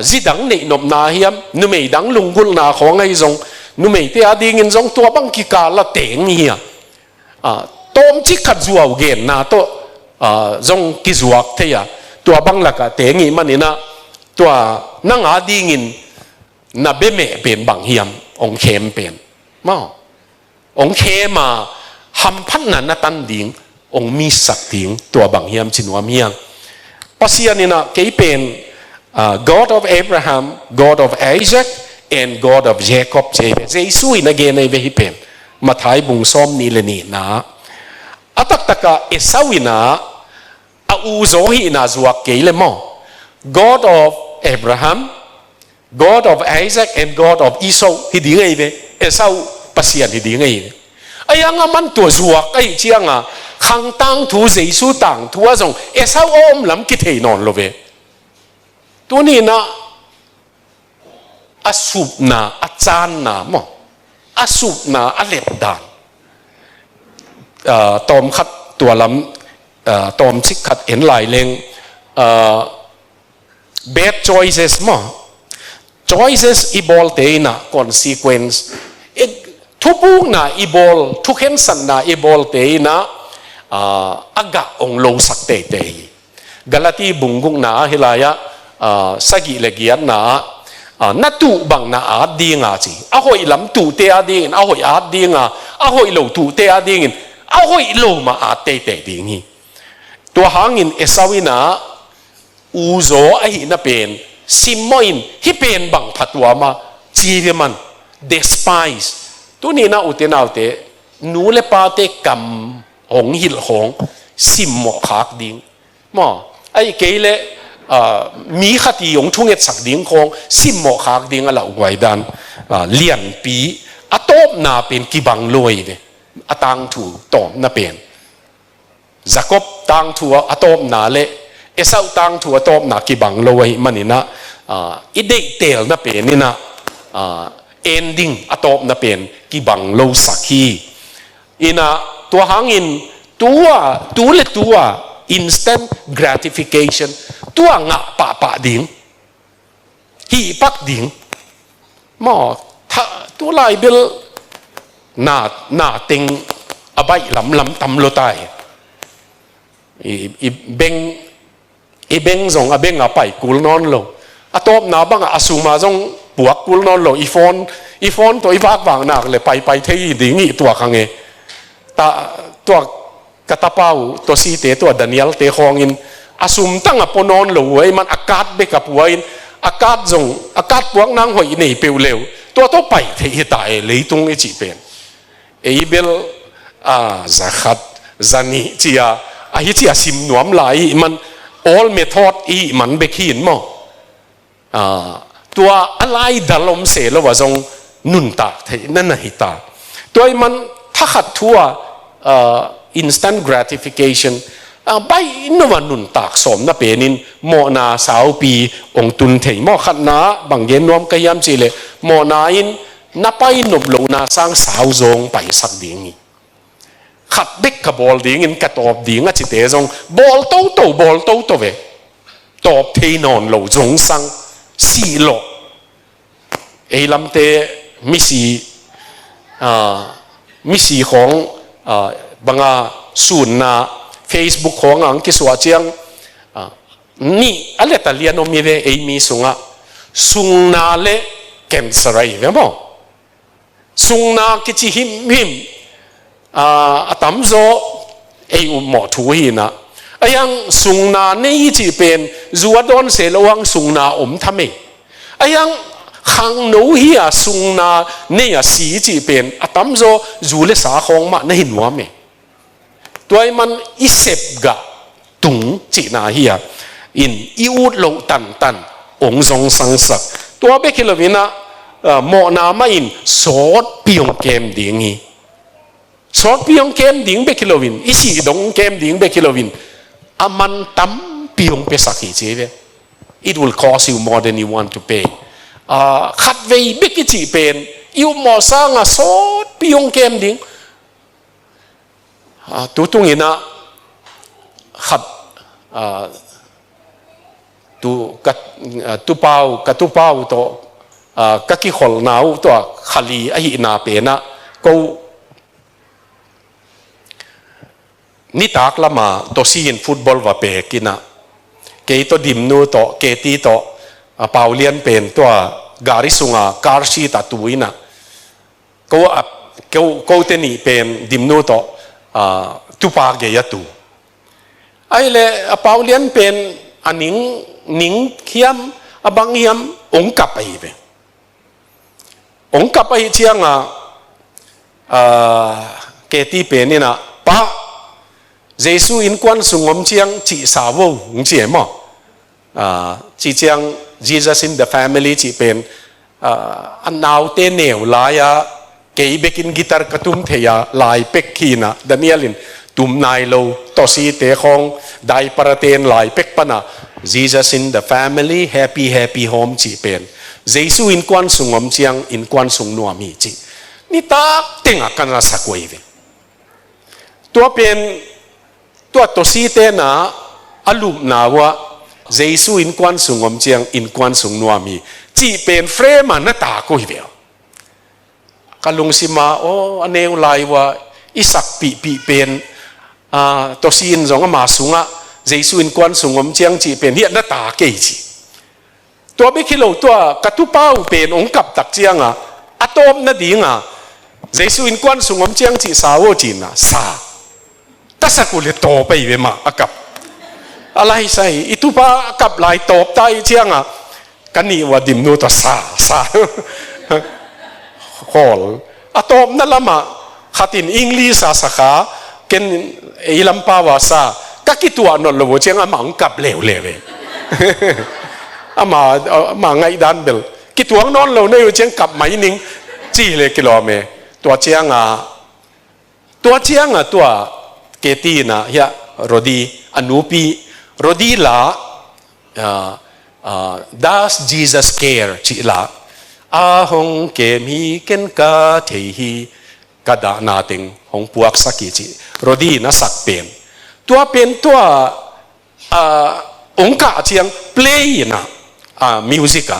จิดังในนบนาเฮียมนุ่มไม่ดังลุงกุลนาของไอ้จงนุ่มไม่เตียดิ้งจงตัวบังกิกาละเตงเฮียต้มชิขัดจัวเกนนาตัวจงกิจวักเทียตัวบังละกะเตงอีมันนี่นะตัวนั่งอาดิ้งนับเบเมเป็นบังเฮียมองเคมเป็นมั้งองเคมาหำพันนันตันดิ้งองมีสักดิ้งตัวบังเฮียมชินวามียงปัสยานี่นะเกี่ยเป็น God of Abraham God of Isaac and God of Jacob เจสุยนักเกณฑ์ในเวหิเป็นมาถ่ายบุงซ้อมนี่เลยนี่นะอัตักตะกะเอสาวินะอูโซฮีนาจวกเกลมอ God of Abraham God of Isaac and God of Esau ฮิดีไงเวเอสาปัสยานฮิดีไงไอ้ยังมันตัวจวกไอ้เชียงขังตังทูเจสุตังทัวจงเอสาอมลำกิเทนอนโลเวตัวนี้นะอสุบนาอาจารย์นะมั้งอสุบนาอเล็ดดานตอมขัดตัวลำตอมชิกขัดเอ็นไหลเลงbad choices มั้ง choices อีบอลเตนะ consequence ทุกบุกนะอีบอลทุกเห็นสันนะอีบอลเตนะอากาองโลสักเตเตกาลาตีบุงกุงนะฮิลายะสกิเลกียนนะนัตุบังนะอาดีงาจีอาหอยลำตุเตอาดีงอาหอยอาดีงาอาหอยโลตุเตอาดีงอาหอยโลมาอาเตเตดีงี้ตัวหางินเอสาวินะอูโซไอหินะเป็นซิมมอินฮิเป็นบังพัดวามาจีเรมัน despise ตัวนี้นะอุเตนาอุเตนูเลปาเตกัมหงหิลหงซิมหมอคักดิ้งมอไอเกเลมีขตียงทุ่งเอ็ดสักดิ้งของซิมหมอคักดิ้งอะไรไว้ดันเลียนปีอะตบนาเป็นกิบังลอยเนี่ยอะตังถูตอมนาเป็นจักบตังถูอะตบนาเละเอสาวตังถูอะตบนากิบังลอยมันนี่นะอีเด็กเตลนาเป็นนี่นะending อะตบนาเป็นกิบังโลสักฮีอินะตัวหางินตัวเล็ตัว instant gratification ตัวงะปะดิ้งฮีปักดิ้งมอตัวลายเบลนาติงอบายลำตำโลตายอีเบงจงอเบงไปกูลนอนโลอะตบนาบังอาสุมาจงปวกกูลนอนโลอีฟอนตัวอีวากวางหนักเลยไปที่ดิ้งอีตัวขังเงตัวกระตาเป้าตัวซีเตตัวดานิเอลเตคองอินอาสุมตั้งปนอนหลวยมันอากาศเบกับหัวอินอากาศจงอากาศพวกนางหอยนี่เปลวเร็วตัวไปที่ตายเลยตรงไอจีเป็นไอเบลจะขัดจะนี่จีอาไอจีอาซิมหนวมไหลมัน all method อีมันเบกินมั้งตัวอะไรดัลลมเสแล้วว่าจงนุนตาที่นั่นน่ะฮิตาตัวมันถ้าขัดทั่วinstant gratification ไปนวันนุนตากสมนะเป็นนินโมนาสาวปีองตุนเทยโมขัดนาบางเย็นนวมกยามจีเลโมนาอินนับไปนบโลนาสร้างสาวจงไปสักดิ่งขัดเด็กกับบอลดิ่งอินกระตอบดิ่งอ่ะจิตเตจงบอลโตบอลโตเวตอบเทนอนโลจงสังสีโลไอ้ลำเตมิสีของบางศูนย์นะ Facebook ของอังกฤษว่าเจียงนี่อะไรแต่เรียนมีเวไอมีสุงนาเลแคนเซอร์อะไรมั้งสุงนากิจิหิมตั้มโซไอหมอถูหินะไอยังสุงนาเนี่ยจีเป็นจัวดอนเสลวังสุงนาทำไมไอยังขังหนูเฮียสุงนาเนี่ยสีจีเป็นตั้มโซจูเลสาของมาในหินวะเมตัวมันอิเซบกะตุงจีนาเฮียอินอิวดโลตันองซงสังสักตัวเบคิโลวินะโมนามาอินสอดพิองเกมดิ่งสอดพิองเกมดิ่งเบคิโลวินอิสิดงเกมดิ่งเบคิโลวินอามันตั้มพิองเปสักเจเว it will cost you more than you want to pay ขัดเวเบกิจีเป็นอิวมอสังสอดพิองเกมดิ่งตัวตรงนี้นะขัด tu pau to ka ki khol nau to khali a hi na pe na ko ni tak lama to sin football wa pe kina ke to dim nu to ke ti to paulian pen to gari sunga car si ta tuina ko te ni pen dim nu to tu pa ge ya tu ai le paulian pen aning hiam abang hiam ong kap ai be ong kap ai chianga ke ti pen ni na pa Giêsu in quan sungom chiang chỉ sa vô không chỉ mà chỉ chiang Jesus in the family chỉ pen anh nào tên nèo lại cái bekin guitar katum thea lại pek kina Danielin tum nai lo to si te khong dai paraten lại pek pana Jesus in the family happy home chỉ pen Giêsu in quan sungom chiang in quan sung nuami chỉ ni ta tenga kana sakoi ve tua penตัวตัวซีเตนะอลูปนาวะเจสุอินควันสุงอมเจียงอินควันสุงนัวมีจีเป็นเฟรมันน่าตากุยเดียวกัลลุงสิมาโอ้อันเนวไลวะอิสักปีเป็นตัวซีอินสองมาสุงะเจสุอินควันสุงอมเจียงจีเป็นเฮียน่าตาเกยจีตัวไม่คิดเราตัวกระตุเป้าเป็นองกับตักเจียงอะตอมน่าดีงะเจสุอินควันสุงอมเจียงจีสาวจีน่ะสาถ้าสักเลยโตไปเวมาอากับอะไรใส่อิทุปะอากับลายโตบได้เชียงกันนี่ว่าดิมนูตัวซาขอลอะตอมนั่นละมาขัดินอังกฤษสักขาเกินอีลำปาวาซาก็คิดตัวนนละวัวเชียงอามังกับเหลวอามาไงดันเบลคิดตัวนนเราเนี่ยเชียงกับไม่นิ่งจีเลยกิโลเมตรตัวเชียงตัวเกตีนะเฮียโรดีอนุปีโรดีละdoes Jesus care จิละอาหงเกมีเกนกาเทฮีกระดานาติงหงปวกสักกิจิโรดีนะสักเป็นตัวองค์กาเชียง play นะmusic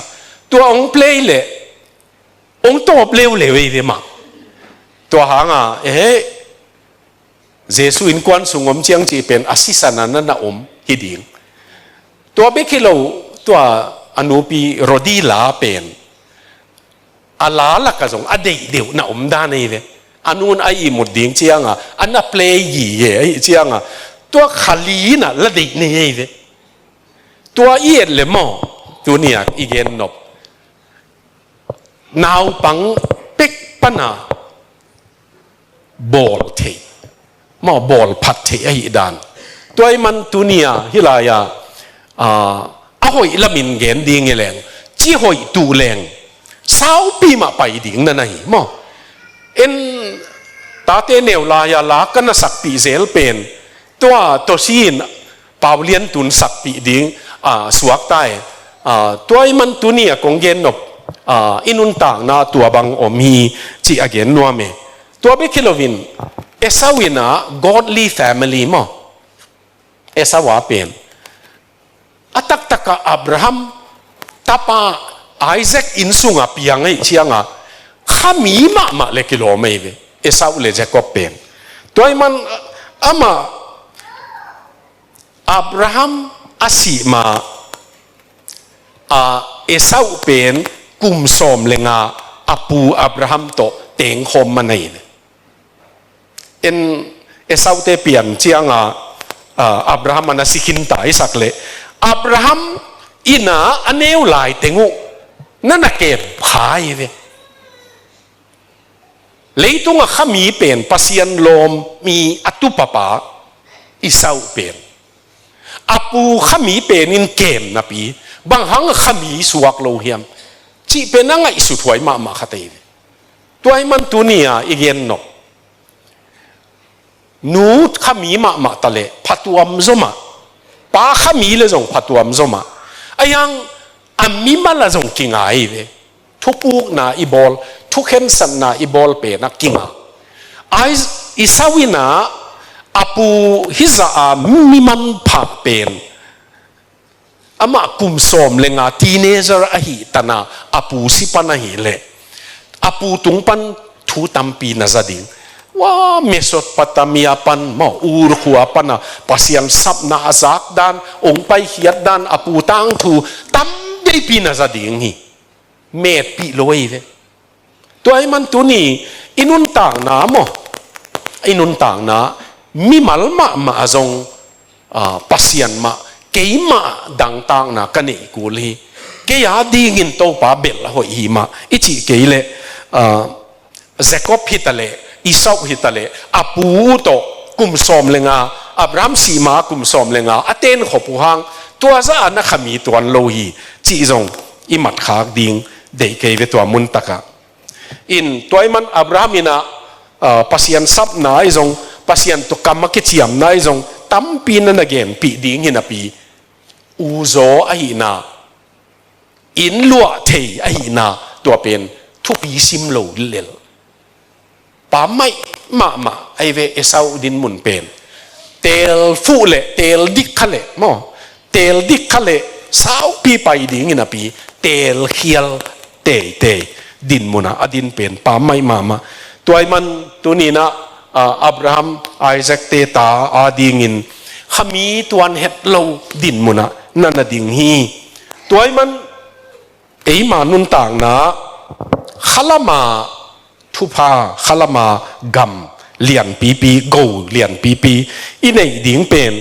ตัวองค์ play เลยองค์ตบเร็วเลยเว้ยมาตัวหางเจสุอินควันสุงอมเจียงจีเป็นอาศิสันนันนะฮิดิงตัวเบคิโลตัวอนุปีโรดีลาเป็นอาลาลักกะจงอเดียวนะด้านนี้เลยอันนู้นไอ้หมดดิ่งเจียงอันนั้นเพลย์ยี่ไอ้เจียงตัวขลีน่ะละเด็กนี่เลยตัวเอียดเลยมั้งตัวเนี่ยอีเกนนบนาวปังเป็กปนาบอลเทมอบอลพัดเทไอ้ดานตัวไอ้มันตัวเนี่ยฮิลายาหอยละมินเกนดิ่งแรงจีหอยตูแรงสาวปีมาไปดิ่งนั่นไงมอเอ็นตาเตเนวลายาลากันสักปีเซลเป็นตัวซีนปาวเลียนตุนสักปีดิ่งสวกใต้ตัวไอ้มันตัวเนี่ยคงเกนนบอินุนต่างนาตัวบางอมีจีอเกนนัวเมตัวเบคิโลวินเอสาวินะ godly family มั้งเอสาวาเป็นอัตกะอับราฮัมตาปาไอแซคอินซุงปียังไงเชียงขามีมาเลกิโลเมตรเอสาวเลเจคอบเป็นตัวมันมาอับราฮัมอาศิมาเอสาวเป็นกุมสมเลงอาปูอับราฮัมโตเต็งคมมันนี่เอสาวเตเปลี่ยนเชียงอับราฮัมมันสิกินตายสักเลยอับราฮัมอินาอันเนวลายเตงูนั่นน่ะเก็บขายเลยเลยตรงข้ามีเป็นปัสยันลมมีอัตุปปาอิสาวเป็นอาปูข้ามีเป็นอินเกมนะปีบางครั้งข้ามีสวกโลเฮียมจีเป็นนั่งไอสุดหวยมาขัดเตยตัวไอ้มันตัวนี้อีเกนนกนูข้ามีมาตะเลพัตัวมซมาป้าข้ามีเลยส่งพัตัวมซมาไอ้ยังอามีมาละส่งกิงไงเลยทุกปุกนาอีบอลทุกเห็นสันนาอีบอลเป็นนักกิงไออิสาวินาอาปูฮิซามีมันผักเป็น อามากุมสมเลงาทีเนเจอร์อหิตนาอาปูสิปันอหิเลอาปูตุงปันทูตัมปีนาซาดิงว่าเมสดปัตตามีอาปันมาอูรขัวปันปัสยันซับนาซักดานองไปเขียดดานอาปูตังทูตัมได้ปีนาซาดิงฮีเมดปีลอยเลยตัวไอ้มันตัวนี้อินุนต่างน้ำมั้งอินุนต่างน้ำมีมัลมาจงปัสยันมาเกี่ยมาดังต่างน้ำกันนี่กูเลยเกี่ยดีเงินโตป้าเบลละหัวอีมาอิจิเกี่ยเลยเซกอบฮิตเลอีซอกฮิตเลอาปูโตกุมสมเลงาอับรามสีมากุมสมเลงาอเตนขบุหังตัวซะนักขมีตัวโลหีจีจงอิมัดขากดิงเด็กเกี่ยตัวมุนตะกะอินตัวมันอับรามินะปัสยันซับนายจงปัสยันตุกรรมกิจยามนายจงตั้มปีนันเกมปีดิ่งหินะปีอูโซอหินาอินลัวเทอหินาตัวเป็นทุปีซิมโลเลลป้าไม่มาไอเวเอสาวดินมุนเป็นเตลฟูเลเตลดิกขเลมอเตลดิกขเลสาวปีไปดิ่งหินะปีเตลเขียลเตดินมุนะอดินเป็นป้าไม่มาตัวมันตัวนี้นะอับราฮัมไอแซคเตตาอาดิงินขมีตัวเฮ็ดโลดินมุนะนั่นดิ่งฮีตัวมันมานุนต่างนะขลามาทุพาขลามากัมเลียนปีกูเลียนปีอินไอดิ่งเป็น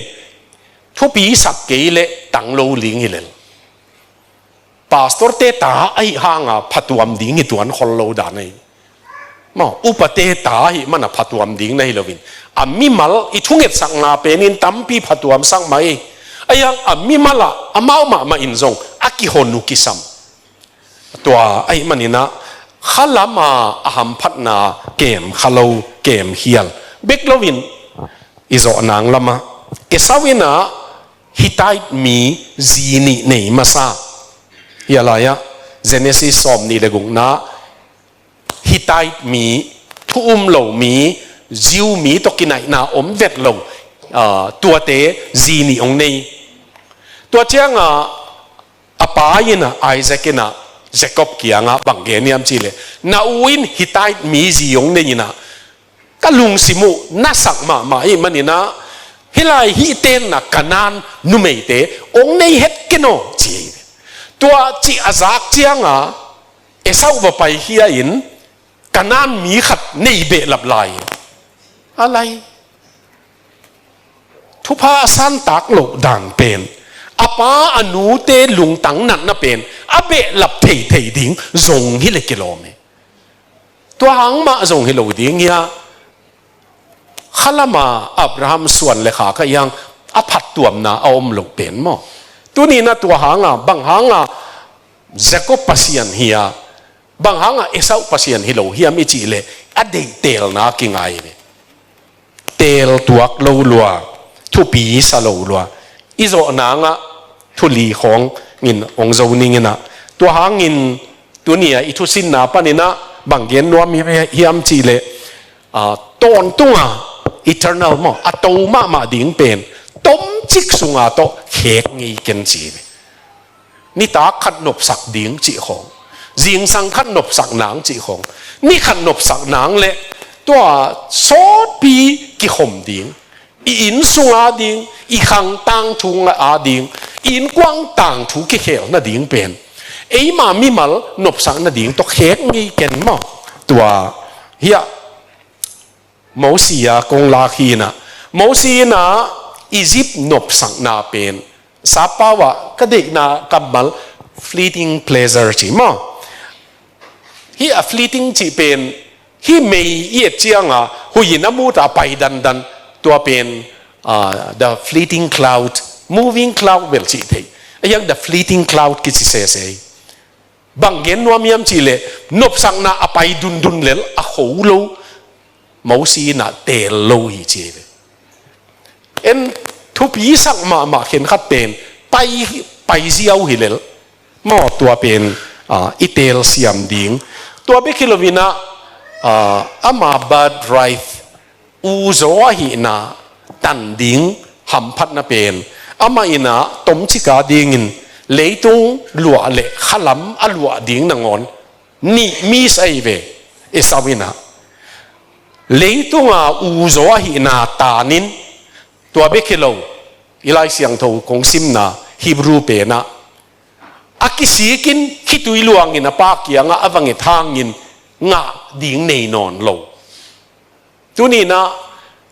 ทุปีสักเกยเลตังโลลิงฮิเลปาสตอร์เตตาไอห่างพัดวมดิ่งฮิตัวนคนโลดานไอมาอุปเตตาฮิมันพัดวมดิ่งในโลวินอามิมัลอิทุงเอตสังนาเป็นอินตัมปีพัดวมสังไม่ไอยังอามิมัลละอามามาอินซงอากิฮอนุกิซัมตัวไอ้มันนี่นะขลามาอาหัมพัดนาเกมขลาวเกมเฮียลเบกโลวินอิโซนางลามาเอสาวินะฮิตายมีจีนีเนยมาซาอย่าไรอะเจเนซิสอมนี่เลกุงนะฮิตายมีทุ่มโลมีจิวมีตกินไหนนะอมเวทโลตัวเตจีนีองเนยตัวเจ้างอาปายินะไอเซกินะเจคอบกี้งาบังเกนียมจีเลนาวินฮิตายมีจีองเนยนะก็ลุงสิมุน่าสักมาไอ้มันนี่นะฮิลายฮิเตนนะกันนันนุ่มเอเตองเนยเฮ็ดกินโอจีตัวจีอาซักเจียงเอสาวไปเฮียอินกันนันมีขัดเนยเบะหลับไหลอะไรทุพาสันตักโลดังเป็นอาป้าอนุเตลุงตังนั่นนะเป็นอาเบะหลับเทดิ่งจงฮิเลกิโลเมตัวหังมาจงฮิโลดิ่งเนี่ยขลามาอับราฮัมส่วนเลขาก็ยังอภัดตัวนะเอาอมหลงเป็นมั้งตัวนี้นะตัวหางบางหางเจโกปัสยันเฮียบางหางเอสาวปัสยันฮิโลเฮียมิจิเลอเดเตลนะกิงไงเนี่ยเตลตัวโลลัวทุปีสโลลัวอิโซนางทุลีของเงินองเจ้านี่เงินตัวหางเงินตัวนี้อิทุสินนาปนินะบางเย็นนัวมีเฮียมจิเลตอนตัว eternal มั้งอัตโตมาดิ่งเป็นต้มจิกสุงาโตเขกงี้กันจีนี่ตาขัดนบสักดิ่งจีของจิงสังขัดนบสักหนังจีของนี่ขัดนบสักหนังเลยตัวโซปีกิขมดิ่งอินสุงอาดิ่งอีขังตังทุงอาดิ่งอินกว้างตังทุกิเขลน่ะดิ่งเป็นมามีมัลนบสักน่ะดิ่งตัวเขกงี้กันมั้งตัวเฮียมอสีกงลาคีนะมอสีนะอียิปต์นบสังนาเป็นซาปาวะก็เด็กนะกับมัล fleeting pleasure จีมั้งฮีfleeting จีเป็นฮีไม่เอียดเจียงหุยน้ำมูตาไปดันตัวเป็น the fleeting cloud moving cloud เวลจีเทย์ยัง the fleeting cloud กิจเสยบางเย็นว่ามีอันจีเลนบสังนาไปดุนเลลอะโหโลมอสีน่ะเตลโลหิเจเลเอ็นทุปีสักมาเห็นขัดเป็นไปเสียวหิเลลมอตัวเป็นอิเตลเสียมดิ่งตัวเบคิโลวินะอามาบัดไรฟ์อูโซหินาตันดิ่งหัมพัดน่ะเป็นอามาอินะต้มชิกาดิ่งิน lấy tung lụa lệ khá lắm à lụa điếng nà ngon nị mi say về Esau na lấy tung à u gió hi na ta nín tua bê kê lâu ilai siang thâu kong sim na Hebrew pe na aki sikin khi tui luang in pa kia nga avang e thang in nga ding nei non lo tu ni na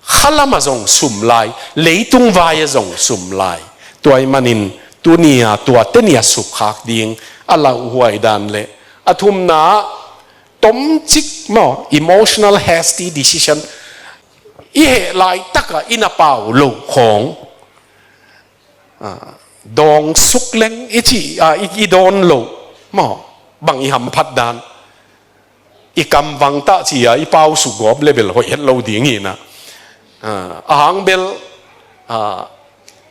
khalama zong sum lai leitung vai zong sum lai tuai manin tu nia tua tenia sup khak ding ala huai dan le athum na tom chik mo emotional hasty decision i he lai taka ina pau lo khong dong suk leng ichi i don lo mo bang i ham phat dan i kam wang ta chi i pau su gop level ho het lo ding hi na hang bel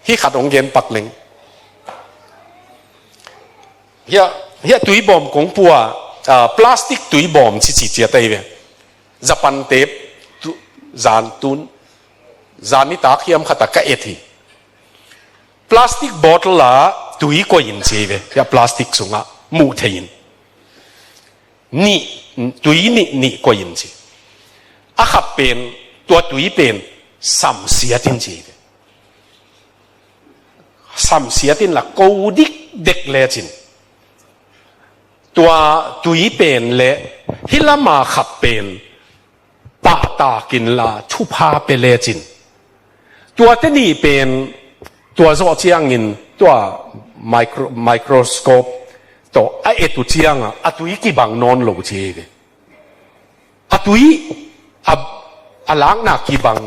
hi khat ong gen pak leng ya tui bom kong pua plastic tui bom chi chi chia tai ve Japan tape zan tun zani ta khiam khata ka ethi plastic bottle la tui ko in che ve ya plastic sunga mu thein ni tui ni ko in chi a khap pen tua tui pen sam sia tin chi ve sam sia tin la ko dik dek le chin tua tui pen le hilama khap pen pa ta kin la thu pha pe le chin tua te ni penตัวโซเชียงอินตัวไมโครสโคปตัวไอตุเชียงอ่ะตุยกี่บังนอนหลูเชกอ่ะตุยอ่ะล้างหนักกี่บัง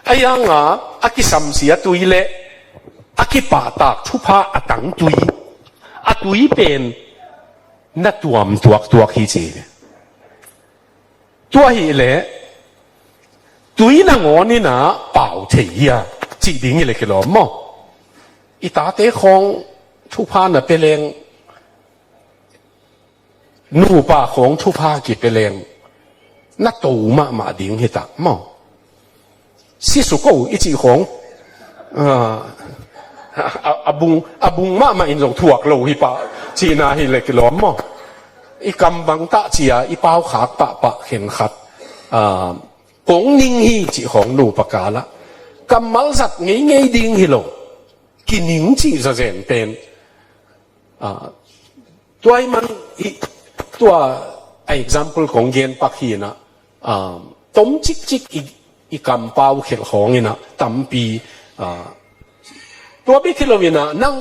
ไอยังอ่ะกี่สัมเสียตุยเละอ่ะกี่ป่าตากทุพาอ่ะตังตุยอ่ะตุยเป็นนัดตัวขี้เชกตัวฮีเละตุยนางอนี่นะเป่าเทียจีดิ้งเลยคือหรอมั้งอีตาเตะของทุพาน่ะเป็นแรงนูป่าของทุพากี่เป็นแรงนัดตูมาดิ้งเหตุมั้งสิสุกูอีจีของอาบุงมาอินทรงถ่วกโลหิปะจีนาฮิเลยคือหรอมั้งอีกำบังตะเจียอีเป้าขาปะเห็นขัดกงนิ่งฮีจีของนูปากาละกำมัลสัตง่ายดิ้งฮิโลกินหนิงจีจะเจนเป็นตัวไอ้มันตัว example ของเกณฑ์ปักฮีนะต้มจิกอีกำเปาเขียของนี่นะตั้มปีตัวบิคิโลวินะนั่ง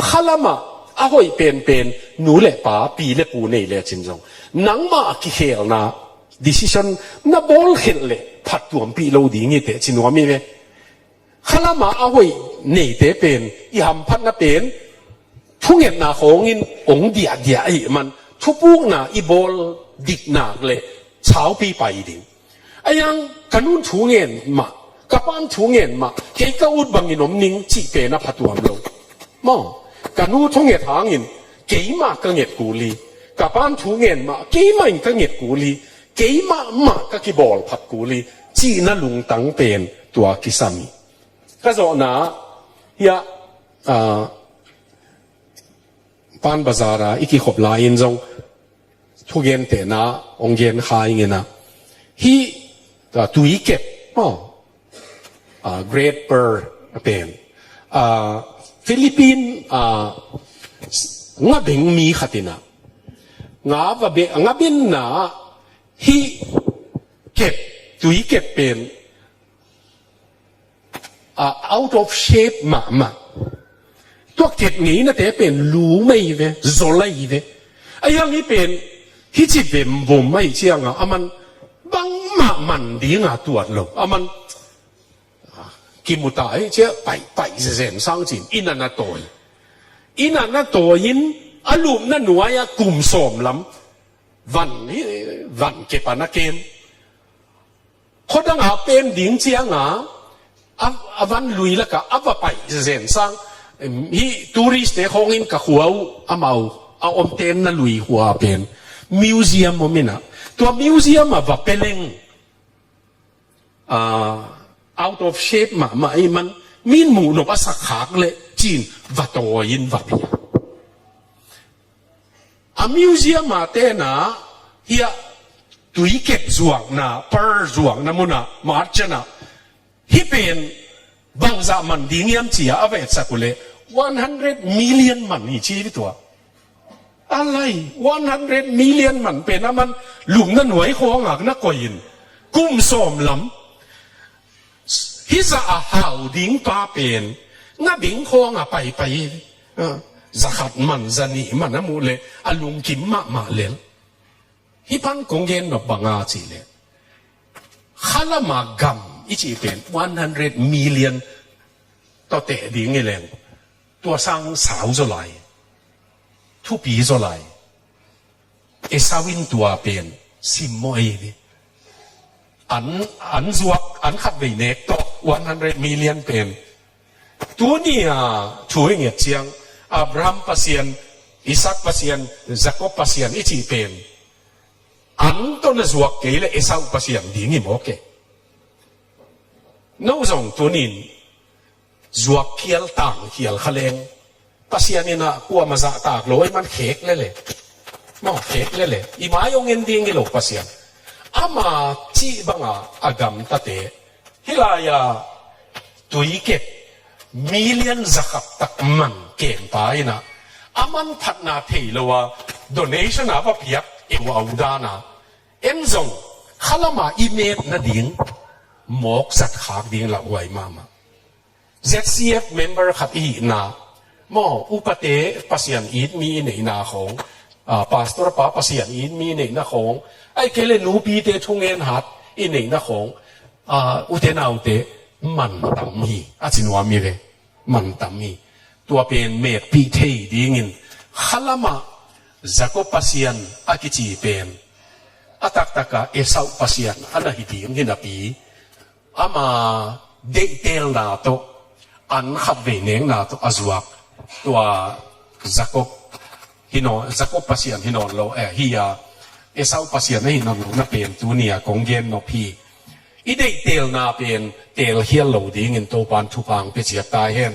ขลามาอาหอยเป็นหนูเละป้าปีเละปูนี่เละจินจงนั่งมากิเขียนะ decision น่ะบอลเขียเละผัดตัวปีโลดิ้งนี่เตะจินว่ามีไหมขลามาเอาไว้ในเตเป็นยามพันน่ะเป็นทุกเงินหน้าของอินองเดียไอ้มันทุกพวกน่ะอีบอลดิกหนักเลยเช้าปีไปดิ่งไอ้ยังกันนู้นทุกเงินมากับบ้านทุกเงินมาเกี่ยก็อุดบังอินอมนิ่งจีเป็นน่ะพัดตัวมลงมองกันนู้นทุกเงินทางอินเกี่ยมาก็เงินกูลีกับบ้านทุกเงินมาเกี่ยมาก็เงินกูลีเกี่ยมาก็กีบอลพัดกูลีจีน่ะลุงตังเป็นตัวกิสามีก็จะนะเฮียปานบาซาระอีกขบลายจงทุกเย็นเตนะองเย็นขายเงินนะฮีตุยเก็บGreat Pearl เป็นฟิลิปปินส์งาเบงมีขัดนะงาเบนนะฮีเก็บตุยเก็บเป็นout of shape มาตัวเก็บนี้นะแต่เป็นรู้ไม่เว้โซล่เว้ไอ้ยังนี้เป็นที่จีเป็นบ่มไม่เชี่ยงมันบังมันดีงาตัวเรามันกิมุตายเจ้าไปเส้นสร้างจินอินันน่ะตัวยินอารมณ์นั่นหน่วยกลุ่มสมลำวันเก็บปานักเกณฑ์คนต่างหาเป็นดิ่งเชียงวันลุยแล้วก็ว่าไปเส้นสร้างฮีทัวริสต์เนี่ยของอินกับหัวเอาอมเทนนั่นลุยหัวเป็นมิวเซียมมั้ยนะตัวมิวเซียมว่าเป็นเองout of shape มาไอ้มันมีนหมูนบสักขากเลยจีนว่าตัวยินว่าเพีย มิวเซียมมาเตนะเฮียตุยเก็บจวงนะเปอร์จวงนะมุนะมาร์ชนะฮิเป็นบางจามันดิ้งยามเจียเอาไว้สักเลย100 million มันนี่ชีวิตตัวอะไร100 million มันเป็นนะมันหลุมนั่นหวยโค้งอ่ะนักกยินกุ้มส้มลำฮิจะอาหาวดิ้งปาเป็นน่าดิ้งโค้งอ่ะไปจะขัดมันจะหนีมันนะมูเลยอลุงกิมมาเลยฮิพันกงเกนแบบบางอาจีเลยข้าละมากัมอีจีเป็น100 million ต่อเตะดิ้งไงเลยตัวสร้างสาวจะไหลทุกปีจะไหลเอซาวินตัวเป็นซิมโมเอนี่อันจวกอันขัดไปเน็กต่อ100 million เป็นตัวนี้ช่วยเงียบเชียงอับรามปัสยานอิสักปัสยานจักรปัสยานอีจีเป็นอันต้นจวกเกลเอซาปัสยานดิ้งอีโมเกน้องส่งตัวนี้จวกเขียลต่างเขียลขเลงปัสยานี่นะกลัวมาจะตากลอยมันเขกเลยน้องเขกเลยอีมายองเงินดิ้งกิโลปัสยานอามาจีบังอากำตะเตฮิลายาตุยเก็บmillion จักรตักมันเก่งไปนะอามันพัฒนาเทลว่า donation อาว่าเพียกเอวเอาดานะเอ็นซงข้าละมาอีเมลนะดิ้งหมกสัตว์ขากดิ้งละไว้มาZCF member ขัดอีนาหม้ออุปเตปัสยันอีดมีในนาของปาสตอร์ป้าปัสยันอีดมีในนาของไอ้เคเลนูปีเตชงเงินหัดอีในนาของอุเทนาอุเตมันตำมีอาจินวามีเลยมันตำมีตัวเป็นเมดปีเทดีเงินขลามาจักรปัสยันอากิจีเป็นอาตักตะกะเอสาวปัสยันอันนั้นดีเงินนับปีอามาเดเทลนาโตอันขับเวเนงนาตัวอจวกตัวจักรฮิโนจักรปัสยันฮิโนโลฮิยาเอสาวปัสยันนี่นนนับเป็นตัวเนี่ยกงเกนนพีอีเดเตลนาเป็นเตลเฮียโลดิ้งอินโตปันทุพังเปเจียตายเห็น